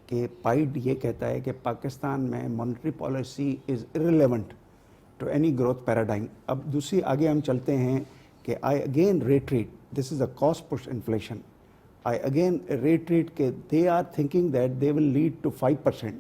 के पाइड ये कहता है कि पाकिस्तान में monetary policy is irrelevant to any growth paradigm. अब दूसरी आगे हम चलते हैं कि I again retreat this is a cost push inflation. I again retreat के they are thinking that they will lead to 5%,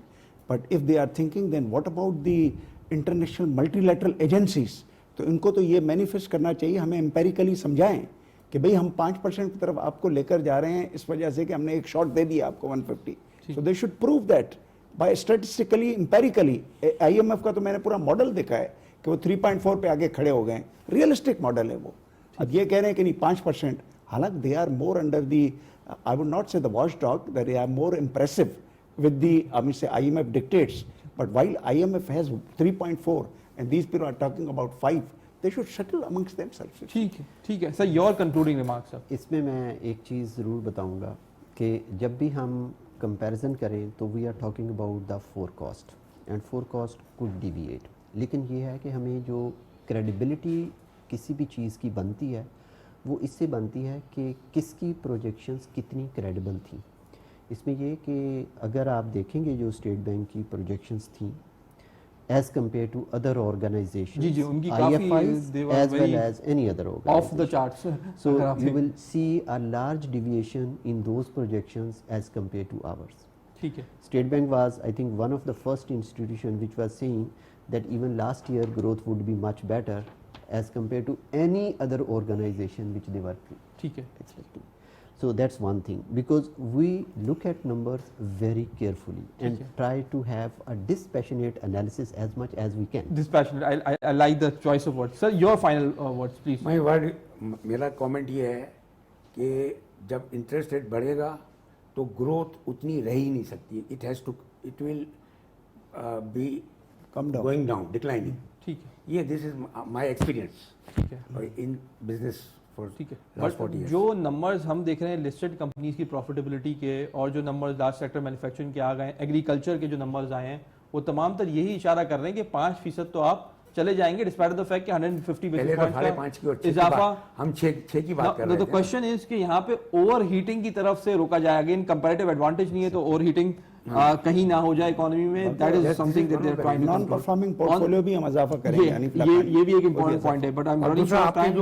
but if they are thinking then what about the international multilateral agencies. तो इनको तो ये manifest करना चाहिए, हमें empirically समझाएं कि भाई हम 5% की तरफ आपको लेकर जा रहे हैं इस वजह से कि हमने एक शॉट दे दिया आपको 150. So they should prove that by statistically empirically. IMF का तो मैंने पूरा मॉडल देखा है कि वो 3.4 पे आगे खड़े हो गए. रियलिस्टिक मॉडल है वो. अब ये कह रहे हैं कि नहीं 5%, हालांकि they are more under the, I would not say the watchdog, that they are more impressive with the IMF dictates, but while IMF has 3.4 and these people are talking about 5, they should settle amongst themselves. ठीक है sir, your concluding remarks. Sir इसमें मैं एक चीज़ ज़रूर बताऊंगा कि जब भी हम कंपैरिजन करें तो we are talking about the forecast and forecast could deviate, लेकिन ये है कि हमें जो क्रेडिबिलिटी किसी भी चीज़ की बनती है वो इससे बनती है कि किसकी प्रोजेक्शंस कितनी क्रेडिबल थी. اس میں یہ کہ اگر آپ دیکھیں گے جو اسٹیٹ بینک کی پروجیکشنز تھیں as compare to other organization جی ان کی کافی as well as any other off the organization. charts. So you will see a large deviation in those projections as compared to ours. ٹھیک ہے. State Bank was, I think, one of the first institution which was saying that even last year growth would be much better as compared to any other organization which they were ٹھیک ہے. expecting. So that's one thing, because we look at numbers very carefully and try to have a dispassionate analysis as much as we can. Dispassionate. I like the choice of words. Sir, your final words, please. My word, میرا comment یہ ہے کہ جب interest rate بڑھے گا تو growth اتنی رہ ہی نہیں سکتی. It will be going down, declining. ٹھیک ہے. یہ دس از مائی ایکسپیرینس ٹھیک ہے. In business. ٹھیک ہے. جو نمبرز ہم دیکھ رہے ہیں لسٹڈ کمپنیز کی پروفیٹیبلٹی کے, اور جو نمبرز لارج سیکٹر مینوفیکچرنگ کے آ گئے ہیں, ایگریکلچر کے جو نمبرز آئے ہیں, وہ تمام تر یہی اشارہ کر رہے ہیں کہ 5% تو آپ چلے جائیں گے ڈسپائٹ آف دا فیکٹ کہ 150 بیسس پوائنٹ کا اضافہ. ہم 6 کی بات کر رہے ہیں. the question is کہ یہاں پہ اوور ہیٹنگ کی طرف سے روکا جائے. اگین کمپیریٹیو ایڈوانٹیج نہیں ہے تو اوور ہیٹنگ کہیں نہ ہو جائے اکانومی میں. That is something that they are trying to non performing portfolio بھی ہم اضافہ کریں گے, یعنی یہ بھی ایک امپورٹنٹ پوائنٹ ہے. But I am running short time.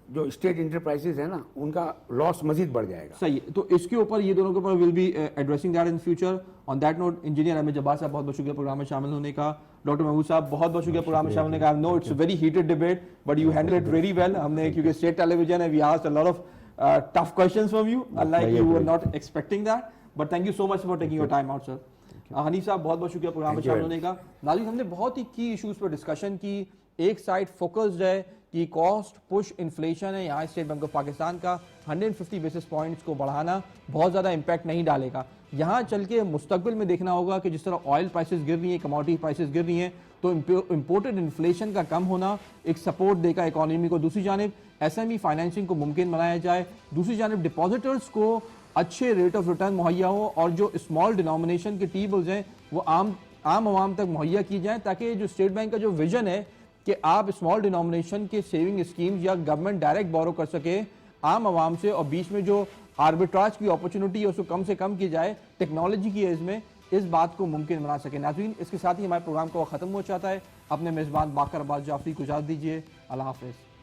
جو اسٹیٹ انٹرپرائزز ہیں نا, ان کا لاس مزید بڑھ جائے گا. صحیح ہے. تو اس کے اوپر یہ دونوں کے اوپر will be addressing that in future. On that note, engineer Ahmad Jabbar sahib بہت بہت شکریہ پروگرام میں شامل ہونے کا. ڈاکٹر محمود صاحب بہت بہت شکریہ پروگرام میں شامل ہونے کا. I know it's very heated debate but you handle it very well. ہم نے کیونکہ اسٹیٹ ٹیلی ویژن ہے, we asked a lot of tough questions from you, like you were not expecting that, but thank you so much for taking your time out. Sir Hanif sahib بہت بہت شکریہ programme میں شامل ہونے کا. ناظرین, ہم نے بہت ہی کی ایشوز پر ڈسکشن کی. ایک سائڈ فوکسڈ ہے کہ کاسٹ پش انفلیشن ہے, یہاں اسٹیٹ بینک آف پاکستان کا 150 بیسس پوائنٹس کو بڑھانا بہت زیادہ امپیکٹ نہیں ڈالے گا. یہاں چل کے مستقبل میں دیکھنا ہوگا کہ جس طرح آئل پرائسز گر رہی ہیں, کموڈٹی پرائسز گر رہی ہیں, تو امپورٹڈ انفلیشن کا کم ہونا ایک سپورٹ دے گا اکانومی کو. دوسری جانب ایس ایم ای فائنینسنگ کو ممکن بنایا جائے. دوسری جانب ڈپازیٹرز کو اچھے ریٹ آف ریٹرن مہیا ہو, اور جو اسمال ڈینومینیشن کے ٹی بلز ہیں وہ عام عوام تک مہیا کی جائیں, تاکہ جو اسٹیٹ بینک کا جو ویژن ہے کہ آپ اسمال ڈینومینیشن کے سیونگ اسکیمز یا گورنمنٹ ڈائریکٹ بورو کر سکے عام عوام سے, اور بیچ میں جو آربیٹراج کی اپرچونٹی ہے اس کو کم سے کم کی جائے ٹیکنالوجی کی ایج میں, اس بات کو ممکن بنا سکے. ناظرین, اس کے ساتھ ہی ہمارے پروگرام کا ختم ہو جاتا ہے. اپنے میزبان باقر عباس جعفری کو اجازت دیجیے. اللہ حافظ.